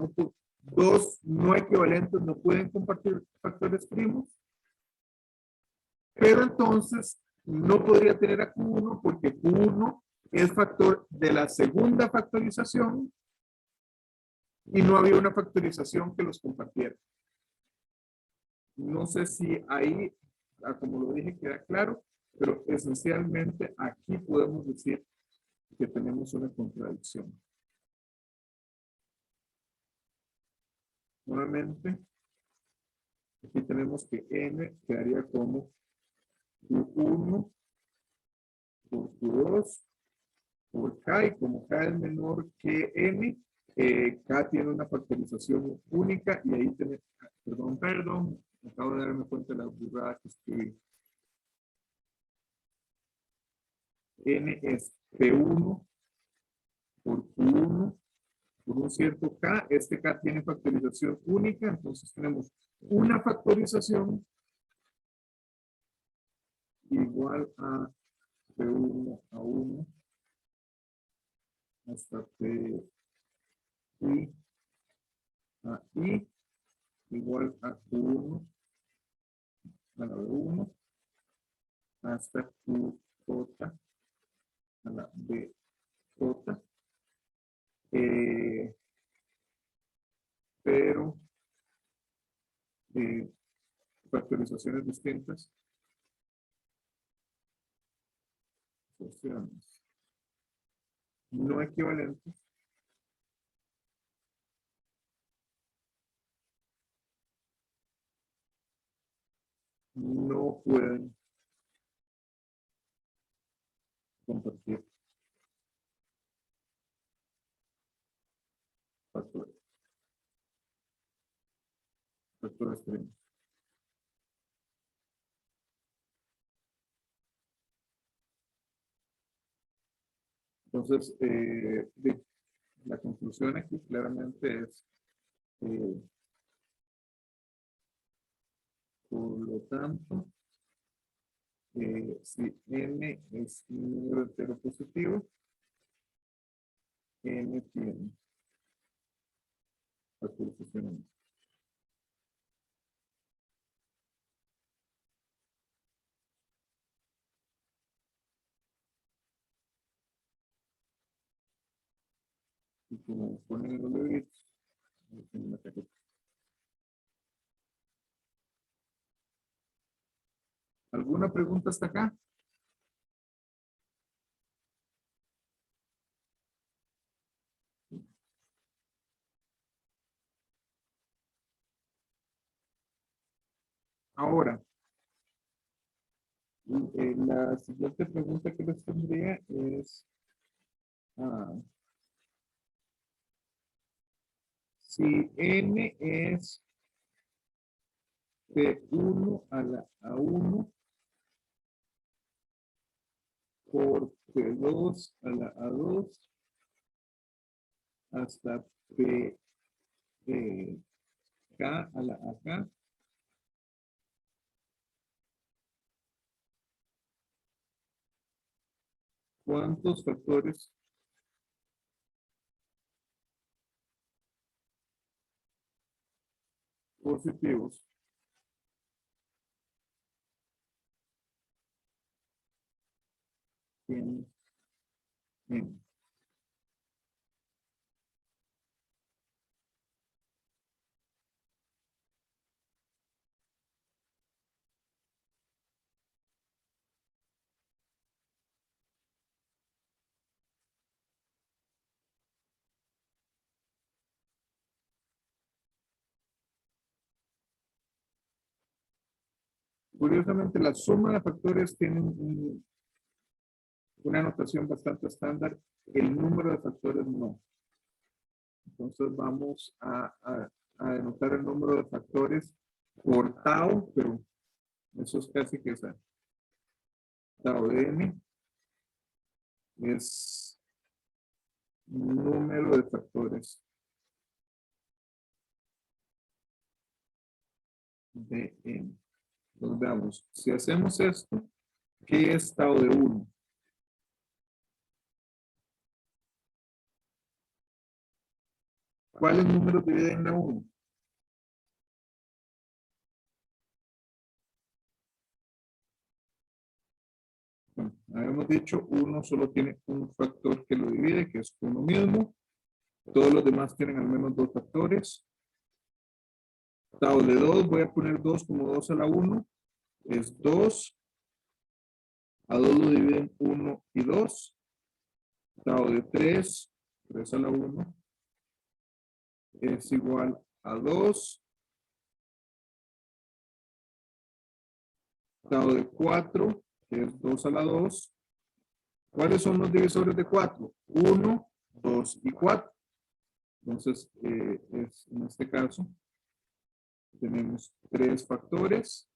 dos no equivalentes no pueden compartir factores primos. Pero entonces no podría tener a Q1 porque Q1 es factor de la segunda factorización y no había una factorización que los compartiera. No sé si ahí, como lo dije, queda claro, pero esencialmente aquí podemos decir que tenemos una contradicción. Nuevamente, aquí tenemos que n quedaría como Q1 por Q2 por K, y como K es menor que n, K tiene una factorización única, y ahí tenemos, perdón, acabo de darme cuenta de la burrada que escribí. N es P1 por Q1 por un cierto K. Este K tiene factorización única, entonces tenemos una factorización igual a P1 a 1 hasta P I a I igual a Q1 a la B1 hasta QJ a la BJ. Pero factorizaciones distintas. Funciones no equivalentes. No pueden compartir factores primos. Entonces, la conclusión aquí claramente es, por lo tanto, si n es un número entero positivo, n tiene factorización. Y como ponen en los libritos, en la tarjeta. ¿Alguna pregunta hasta acá? Ahora, la siguiente pregunta que les tendría es, si n es de 1 a la A1 por P2 a la A2 hasta P, K a la acá. ¿Cuántos factores positivos tiene N? Curiosamente, la suma de factores tiene una notación bastante estándar. El número de factores no. Entonces vamos a denotar el número de factores por tau, pero eso es casi que esa. Tau de n es número de factores de n. Entonces veamos, si hacemos esto, ¿qué es tau de 1? ¿Cuáles números dividen a 1? Bueno, habíamos dicho, 1 solo tiene un factor que lo divide, que es 1 mismo. Todos los demás tienen al menos 2 factores. Tau de 2, voy a poner 2 como 2 a la 1. Es 2. A 2 lo dividen 1 y 2. Tau de 3, 3 a la 1, es igual a 2. Tau de 4, que es 2 a la 2. ¿Cuáles son los divisores de 4? 1, 2 y 4. Entonces, en este caso, tenemos 3 factores.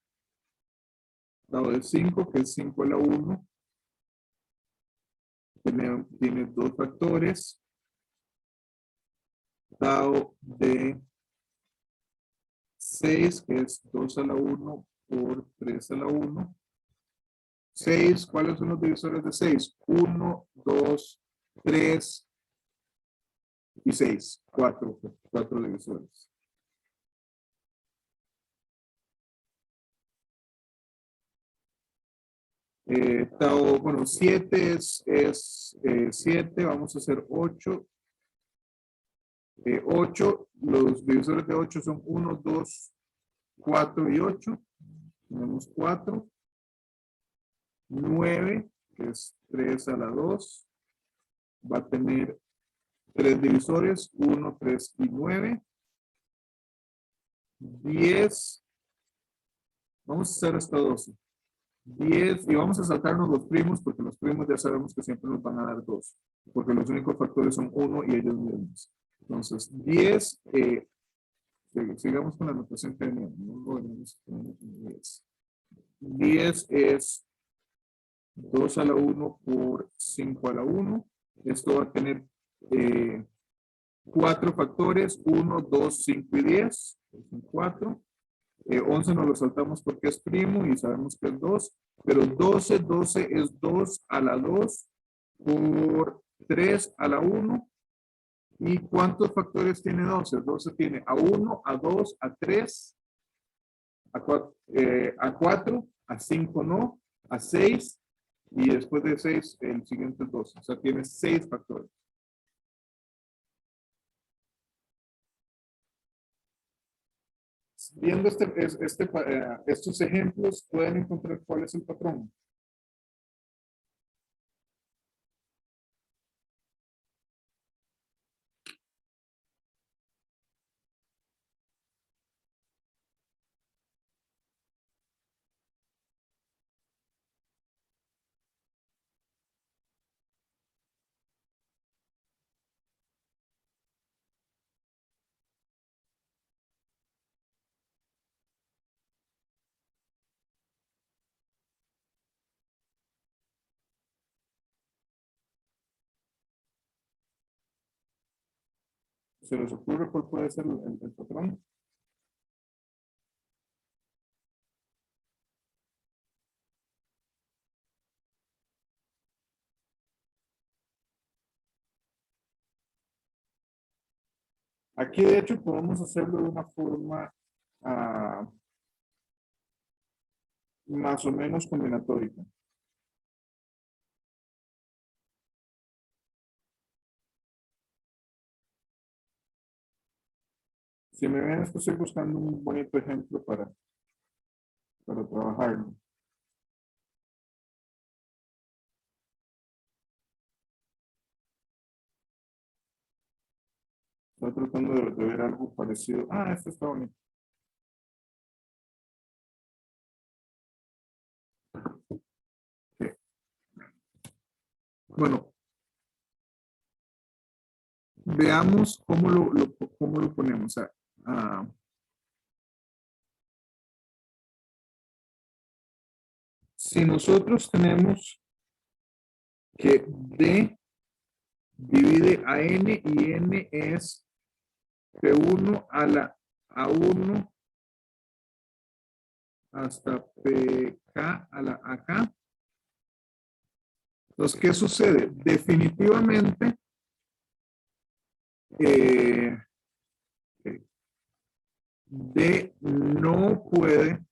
Tau de 5, que es 5 a la 1. Tiene 2 factores. Tau de 6, que es 2 a la 1 por 3 a la 1. 6, ¿cuáles son los divisores de 6? 1, 2, 3 y 6. 4 divisores. Tau, bueno, 7 es 7, vamos a hacer 8. 8, los divisores de 8 son 1, 2, 4 y 8. Tenemos 4. 9, que es 3 a la 2. Va a tener 3 divisores, 1, 3 y 9. 10. Vamos a hacer hasta 12. 10, y vamos a saltarnos los primos, porque los primos ya sabemos que siempre nos van a dar 2, porque los únicos factores son 1 y ellos mismos. Entonces, 10, sigamos con la notación que teníamos. 10 es 2 a la 1 por 5 a la 1. Esto va a tener 4 factores, 1, 2, 5 y 10. 4. 11 nos lo saltamos porque es primo y sabemos que es 2. Pero 12 es 2 a la 2 por 3 a la 1. ¿Y cuántos factores tiene 12? 12 tiene a 1, a 2, a 3, a 4, a 5 no, a 6. Y después de 6, el siguiente es 12. O sea, tiene 6 factores. Viendo estos ejemplos, pueden encontrar cuál es el patrón. ¿Se les ocurre cuál puede ser el patrón? Aquí de hecho podemos hacerlo de una forma más o menos combinatórica. Si me ven, es que estoy buscando un bonito ejemplo para trabajarlo. Estoy tratando de ver algo parecido. Ah, este está bonito. Ok. Bueno, veamos cómo lo ponemos. Si nosotros tenemos que D divide a N y N es P1 a la A1 hasta PK a la AK. Entonces, ¿qué sucede? Definitivamente, D no puede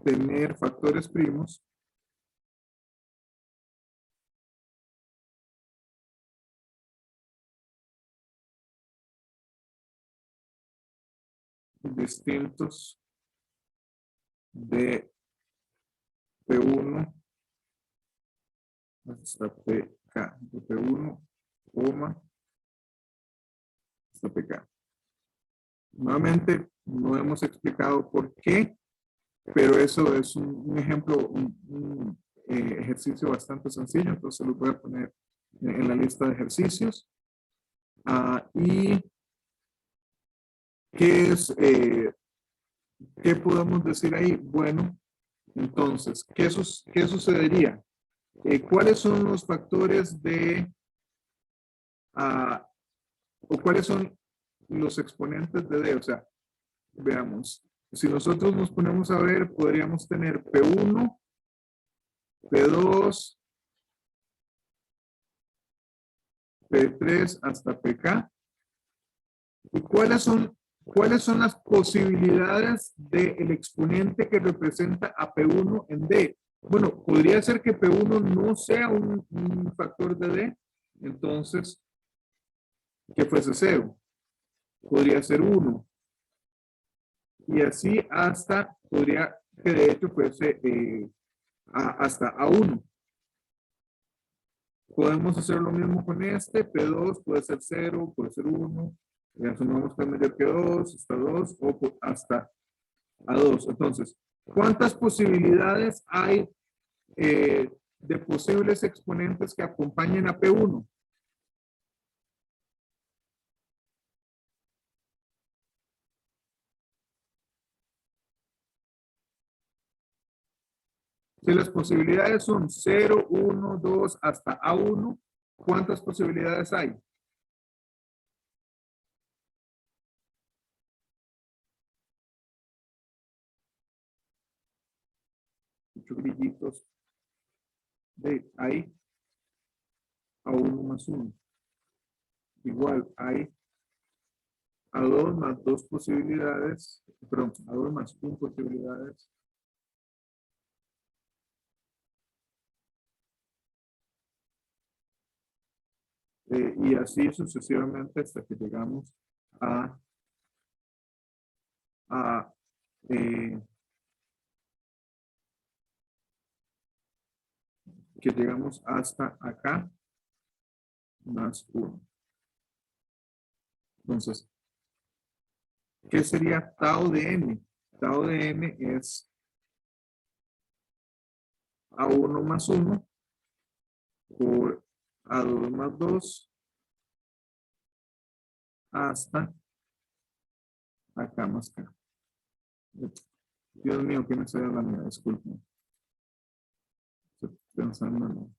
tener factores primos distintos de P1 hasta PK, de P1, hasta PK. Nuevamente, no hemos explicado por qué, pero eso es un ejemplo, un ejercicio bastante sencillo, entonces lo voy a poner en la lista de ejercicios. Y ¿qué es, qué podemos decir ahí? Bueno, entonces, ¿qué sucedería? ¿Cuáles son los factores de, o cuáles son los exponentes de D? O sea, veamos, si nosotros nos ponemos a ver, podríamos tener P1, P2, P3 hasta PK. ¿Y cuáles son las posibilidades del exponente que representa a P1 en D? Bueno, podría ser que P1 no sea un factor de D, entonces, que fuese 0. Podría ser 1. Y así hasta, podría que de hecho fuese hasta A1. Podemos hacer lo mismo con este, P2 puede ser 0, puede ser 1, ya sumamos que mayor que 2, hasta 2 o hasta A2. Entonces, ¿cuántas posibilidades hay de posibles exponentes que acompañen a P1? Si las posibilidades son 0, 1, 2, hasta A1, ¿cuántas posibilidades hay? Muchos grillitos. Hay A1 más 1. Igual hay A2 más 2 posibilidades, perdón, A2 más 1 posibilidades. Y así sucesivamente hasta que llegamos a que llegamos hasta acá más 1. Entonces, ¿qué sería tau de n? Tau de n es A1 más 1 por A2 más 2 hasta acá más K. Dios mío, ¿qué me estoy hablando? Disculpen. Estoy pensando en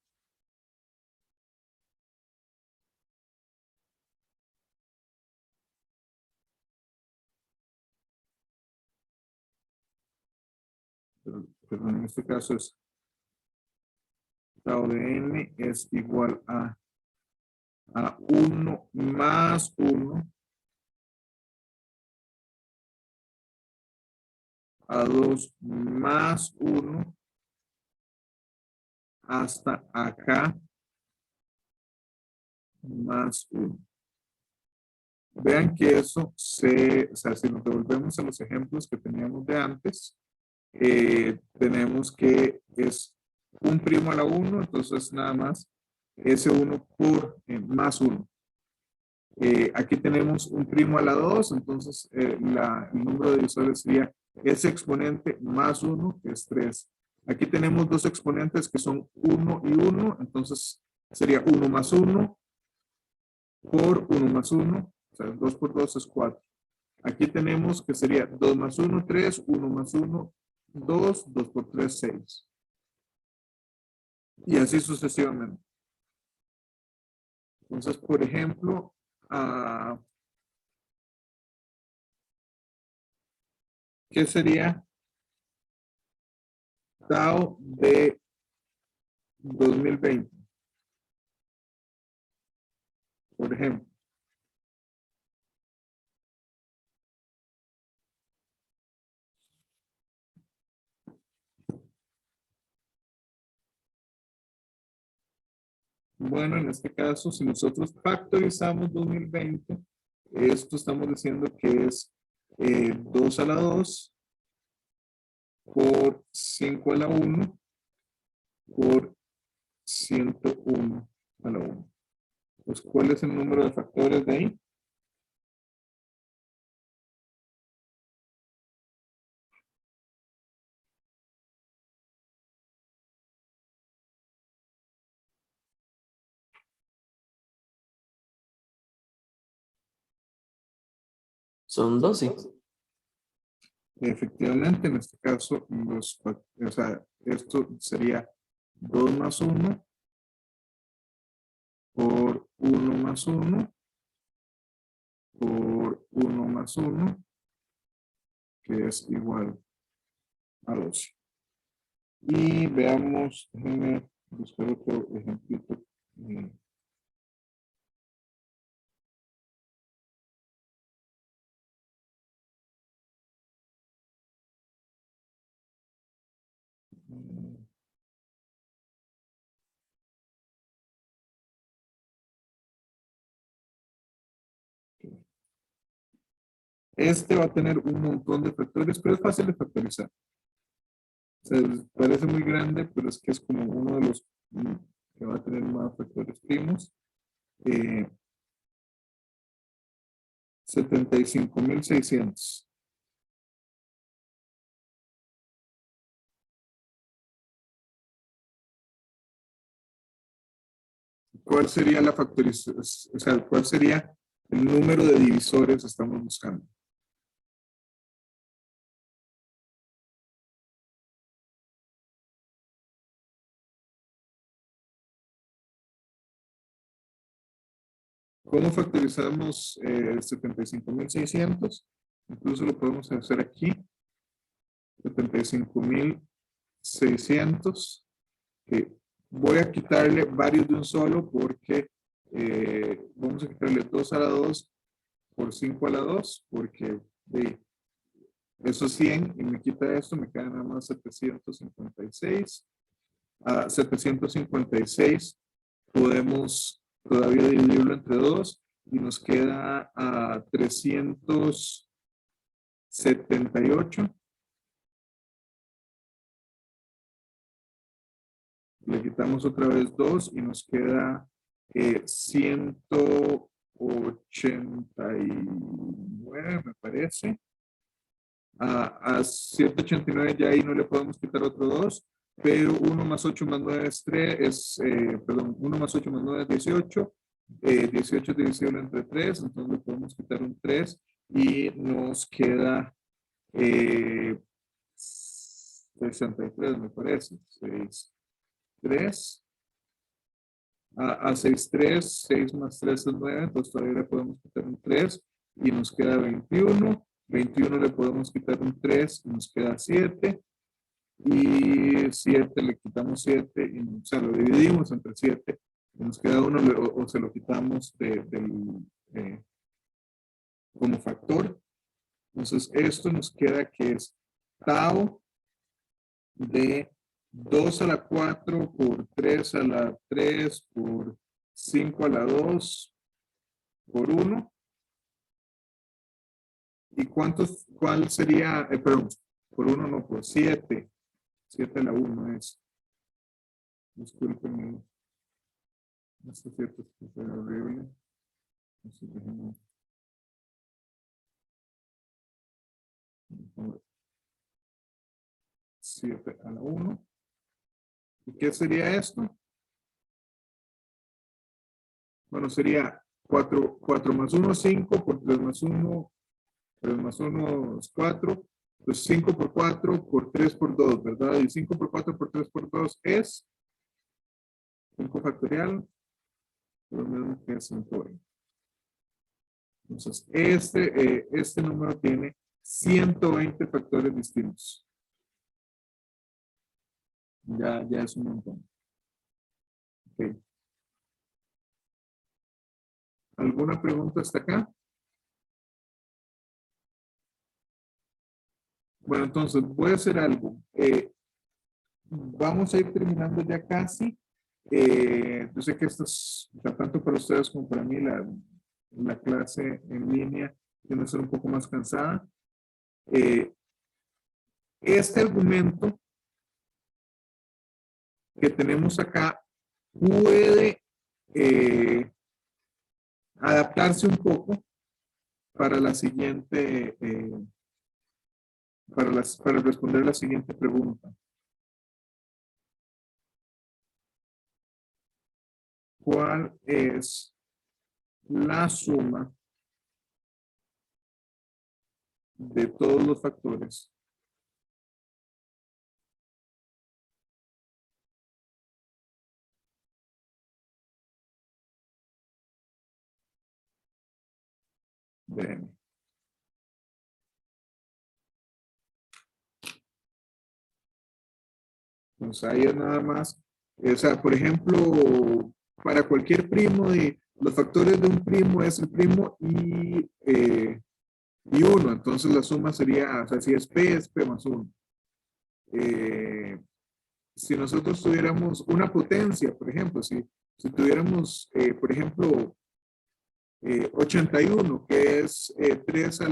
perdón, en este caso es tau de n es igual a 1 más 1 a 2 más 1 hasta acá más 1. Vean que eso o sea, si nos devolvemos a los ejemplos que teníamos de antes, tenemos que es un primo a la 1, entonces nada más S1 por más 1. Aquí tenemos un primo a la 2, entonces el número de divisores sería S exponente más 1, que es 3. Aquí tenemos dos exponentes que son 1 y 1, entonces sería 1 más 1 por 1 más 1, o sea, 2 por 2 es 4. Aquí tenemos que sería 2 más 1, 3, 1 más 1, 2, 2 por 3, 6. Y así sucesivamente. Entonces, por ejemplo, ¿qué sería tau de 2020? Por ejemplo. Bueno, en este caso, si nosotros factorizamos 2020, esto estamos diciendo que es 2 a la 2 por 5 a la 1 por 101 a la 1. Pues, ¿cuál es el número de factores de ahí? Son 12. Efectivamente, en este caso, o sea, esto sería 2 más 1 por 1 más 1 por 1 más 1, que es igual a 12. Y veamos, déjenme buscar otro ejemplito. Este va a tener un montón de factores, pero es fácil de factorizar. O sea, parece muy grande, pero es que es como uno de los que va a tener más factores primos. 75.600. ¿Cuál sería la factorización? O sea, ¿cuál sería el número de divisores que estamos buscando? ¿Cómo factorizamos 75.600? Incluso lo podemos hacer aquí. 75.600. Voy a quitarle varios de un solo porque vamos a quitarle 2 a la 2 por 5 a la 2 porque eso es 100 y me quita esto, me queda nada más 756. A 756 podemos todavía dividirlo entre 2 y nos queda a 378. Le quitamos otra vez 2 y nos queda 189, me parece. A 189 ya ahí no le podemos quitar otro 2, pero 1 más 8 más 9 es 3, perdón, 1 más 8 más 9 es 18. 18 es divisible entre 3, entonces le podemos quitar un 3 y nos queda 63, me parece. 3. A 6, 3, 6 más 3 es 9, entonces todavía le podemos quitar un 3 y nos queda 21. 21 le podemos quitar un 3 y nos queda 7. y 7 le quitamos 7, y, o sea, lo dividimos entre 7, y nos queda 1 o se lo quitamos como factor. Entonces esto nos queda que es tau de 2 a la 4 por 3 a la 3 por 5 a la 2 por 1. ¿Y cuál sería? Perdón, por 1 no, por 7. 7 a la 1 es. Disculpen. Esto es cierto, esto es horrible. 7 a la 1. ¿Y qué sería esto? Bueno, sería 4 más 1, 5, por 3 más 1, 3 más 1 es 4. Entonces 5 por 4 por 3 por 2, ¿verdad? Y 5 por 4 por 3 por 2 es 5 factorial, lo mismo que 5. Entonces, este número tiene 120 factores distintos. Ya es un montón. Okay. ¿Alguna pregunta hasta acá? Bueno, entonces voy a hacer algo. Vamos a ir terminando ya casi. Yo sé que esto es tanto para ustedes como para mí la clase en línea tiene que ser un poco más cansada. Este argumento que tenemos acá puede adaptarse un poco para la siguiente, para responder la siguiente pregunta. ¿Cuál es la suma de todos los factores de n? Entonces ahí es nada más, o sea, por ejemplo, para cualquier primo, los factores de un primo es el primo y 1, entonces la suma sería, o sea, si es P más 1. Si nosotros tuviéramos una potencia, por ejemplo, si tuviéramos, por ejemplo, 81, que es 3 a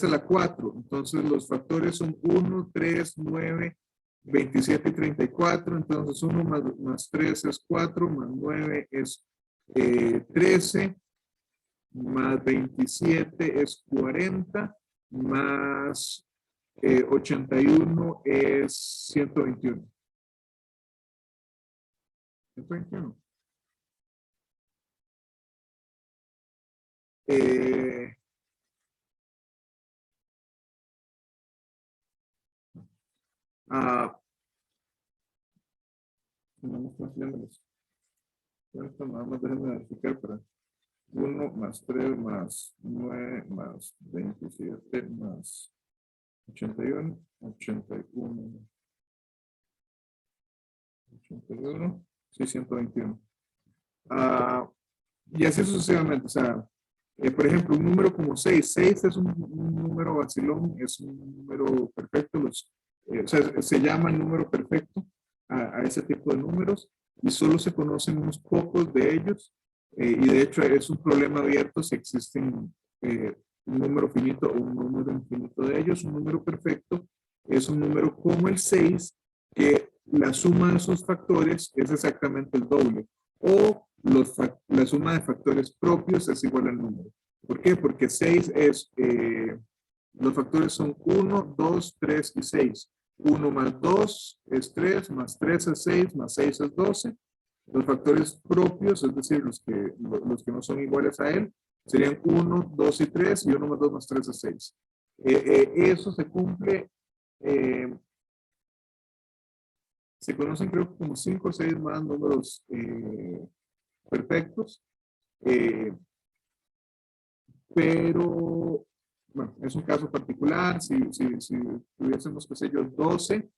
la 4. Entonces los factores son 1, 3, 9, 27 y 34. Entonces 1 más 3 es 4, más 9 es 13, más 27 es 40, más 81 es 121. 121. No me están haciendo eso. Esto nada más déjenme verificar para 1 más 3 más 9 más 27 más 81, 81, 81, sí, 121. Y así sucesivamente, o sea, por ejemplo, un número como 6 es un número vacilón, es un número perfecto, o sea, se llama el número perfecto a ese tipo de números y solo se conocen unos pocos de ellos y de hecho es un problema abierto si existen un número finito o un número infinito de ellos. Un número perfecto es un número como el 6 que la suma de sus factores es exactamente el doble o la suma de factores propios es igual al número. ¿Por qué? Porque 6 es, los factores son 1, 2, 3 y 6. 1 más 2 es 3, más 3 es 6, más 6 es 12. Los factores propios, es decir, los que no son iguales a él, serían 1, 2 y 3, y 1 más 2 más 3 es 6. Eso se cumple, se conocen creo como 5 o 6 más números perfectos, pero bueno, es un caso particular, si tuviésemos, qué sé yo, 12,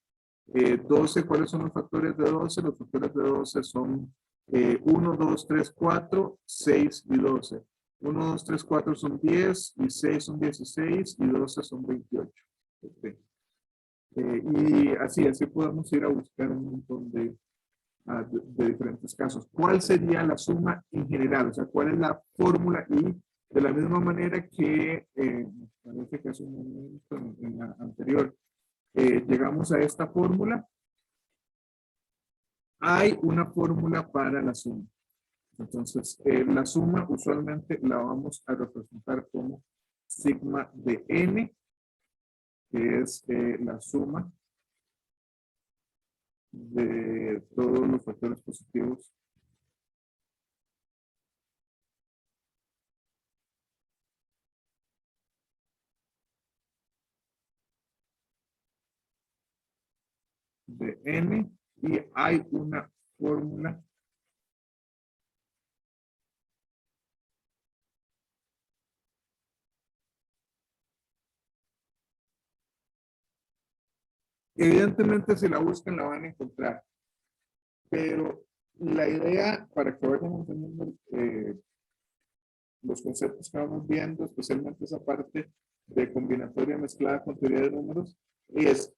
12, ¿cuáles son los factores de 12? Los factores de 12 son 1, 2, 3, 4, 6 y 12. 1, 2, 3, 4 son 10, y 6 son 16, y 12 son 28. Ok. Y así podemos ir a buscar un montón de diferentes casos. ¿Cuál sería la suma en general? O sea, ¿cuál es la fórmula? Y de la misma manera que, parece que hace un momento en la anterior, llegamos a esta fórmula, hay una fórmula para la suma. Entonces, la suma usualmente la vamos a representar como sigma de n, que es la suma de todos los factores positivos de n, y hay una fórmula evidentemente si la buscan la van a encontrar, pero la idea para que vayan entendiendo los conceptos que vamos viendo, especialmente esa parte de combinatoria mezclada con teoría de números, es,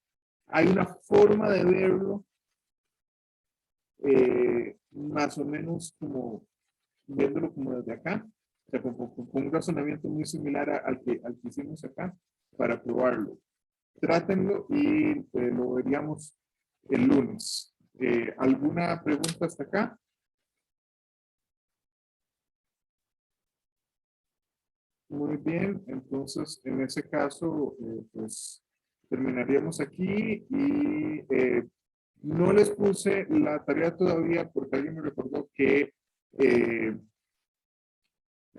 hay una forma de verlo más o menos como viéndolo como desde acá, o sea, con un razonamiento muy similar al que hicimos acá para probarlo. Trátenlo y lo veríamos el lunes. ¿Alguna pregunta hasta acá? Muy bien, entonces en ese caso, pues terminaríamos aquí y no les puse la tarea todavía porque alguien me recordó eh, que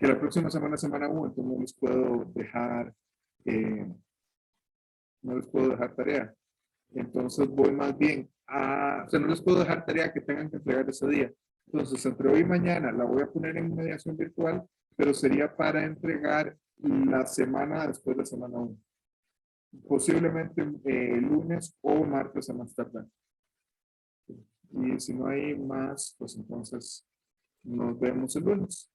la próxima semana es semana 1, entonces eh, no les puedo dejar tarea. Entonces voy más bien o sea, no les puedo dejar tarea que tengan que entregar ese día. Entonces, entre hoy y mañana la voy a poner en mediación virtual, pero sería para entregar la semana después de semana 1. Posiblemente lunes o martes a más tardar. Y si no hay más, pues entonces nos vemos el lunes.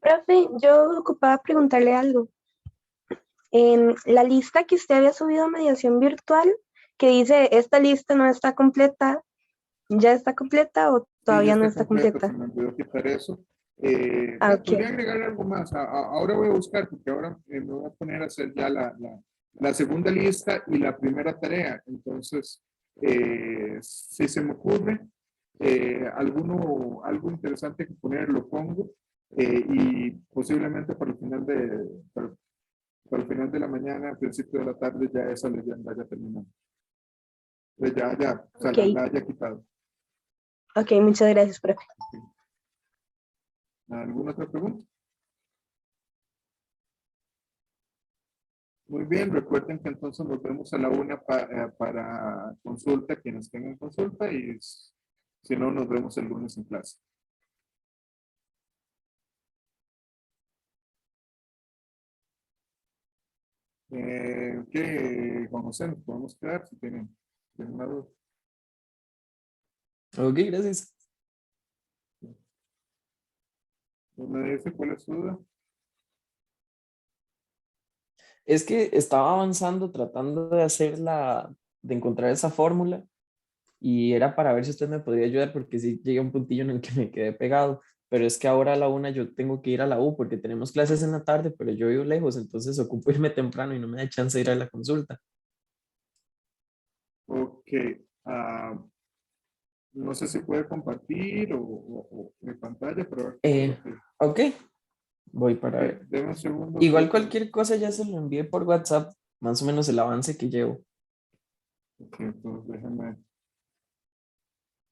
Profe, yo ocupaba preguntarle algo. En la lista que usted había subido a mediación virtual, que dice, esta lista no está completa, ¿ya está completa o Sí, ya todavía no está está completo, completa? se me olvidó quitar eso. Ok, Podría agregar algo más. Ahora voy a buscar, porque ahora me voy a poner a hacer ya la segunda lista y la primera tarea. Entonces, si se me ocurre algo interesante que poner, lo pongo. Y posiblemente para el final de la mañana, al principio de la tarde, ya esa leyenda ya terminó. O sea, ok, la haya quitado. ok, muchas gracias, profe. ¿Alguna otra pregunta? Muy bien, recuerden que entonces nos vemos a la 1 para consulta, quienes tengan consulta, y si no, nos vemos el lunes en clase. ¿Qué, Juan José, nos podemos quedar si tienen una duda? Ok, gracias. ¿Me dice cuál es su duda? Es que estaba avanzando tratando de de encontrar esa fórmula y era para ver si usted me podría ayudar porque sí llegué a un puntillo en el que me quedé pegado, pero es que ahora a la 1 yo tengo que ir a la U porque tenemos clases en la tarde, pero yo vivo lejos, entonces ocupo irme temprano y no me da chance de ir a la consulta. Ok. No sé si puede compartir o mi pantalla, pero a ver cómo Eh, lo que. ok, voy para ver. Deme un segundo. Igual cualquier cosa ya se lo envié por WhatsApp, más o menos el avance que llevo. Ok, entonces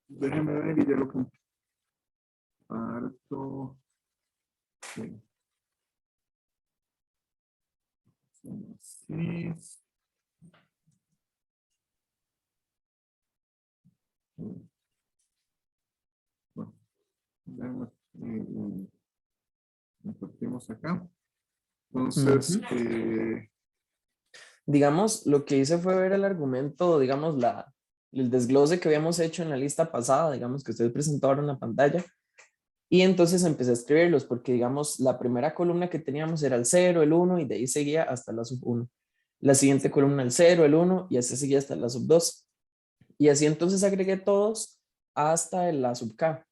déjeme ver y ya lo comparto. Sí. Así. Bueno, compartimos acá. Entonces, Ujú. Digamos, lo que hice fue ver el argumento, digamos, el desglose que habíamos hecho en la lista pasada, digamos, que usted presentó ahora en la pantalla. Y entonces empecé a escribirlos porque, digamos, la primera columna que teníamos era el 0, el 1 y de ahí seguía hasta la sub 1. La siguiente columna el 0, el 1 y así seguía hasta la sub 2. Y así entonces agregué todos hasta la sub K.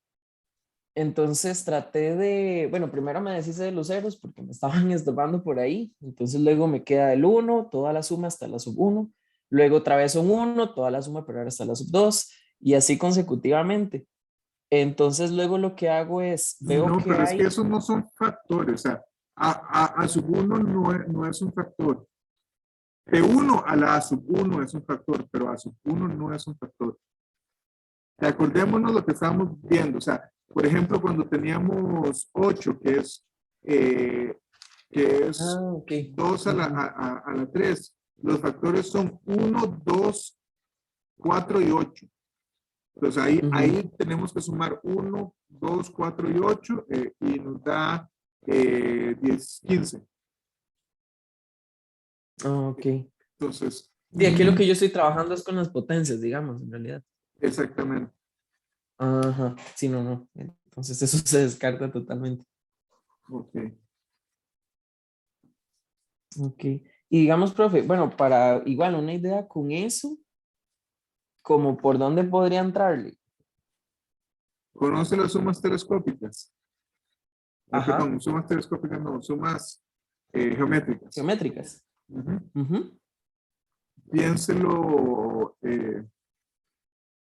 Entonces traté de, bueno, primero me deshice de los ceros porque me estaban estorbando por ahí. Entonces luego me queda el 1, toda la suma hasta la sub 1. Luego otra vez un 1, toda la suma pero ahora hasta la sub 2 y así consecutivamente. Entonces luego lo que hago es, veo no, que pero es que hay, esos no son factores. O sea, a sub 1 no es un factor. De 1 a la A sub 1 es un factor, pero A sub 1 no es un factor. Acordémonos lo que estábamos viendo. O sea, por ejemplo, cuando teníamos 8, eh, que es ok, 2 a ujú, a la 3, los factores son 1, 2, 4 y 8. Entonces ujú, ahí tenemos que sumar 1, 2, 4 y 8 y nos da 10, 15. ok. Entonces, Sí, aquí lo que yo estoy trabajando es con las potencias, digamos, en realidad. exactamente. Ajá, sí, no, no. Entonces eso se descarta totalmente. Ok. Ok. Y digamos, profe, bueno, para igual una idea con eso, como por dónde podría entrarle. ¿Conoce las sumas telescópicas? Ajá, Perdón, sumas telescópicas no, sumas geométricas. geométricas. Ujú. Ujú, Piénselo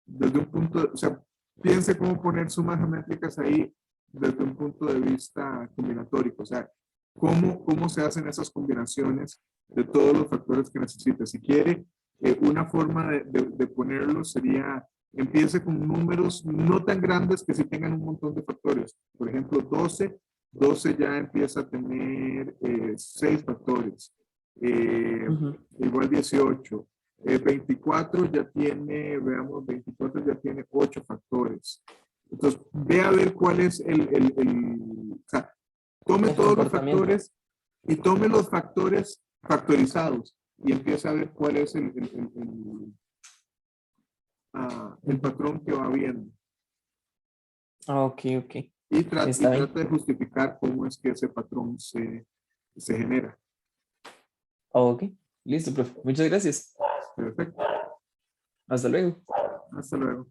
desde un o sea, piense cómo poner sumas geométricas ahí desde un punto de vista combinatórico, o sea, cómo se hacen esas combinaciones de todos los factores que necesita. Si quiere, una forma de ponerlo sería, empiece con números no tan grandes que sí tengan un montón de factores. Por ejemplo, 12 ya empieza a tener 6 factores. ujú. Igual 18. 24 ya tiene, veamos, 24 ya tiene 8 factores. Entonces, ve a ver cuál es o sea, tome El todos los comportamiento. factores y tome los factores factorizados y empieza a ver cuál es el Ujú. patrón que va viendo. Ah, ok, ok. Y Está bien. trata de justificar cómo es que ese patrón se genera. Ok, listo, profe. Muchas gracias. Perfecto. Hasta luego. Hasta luego.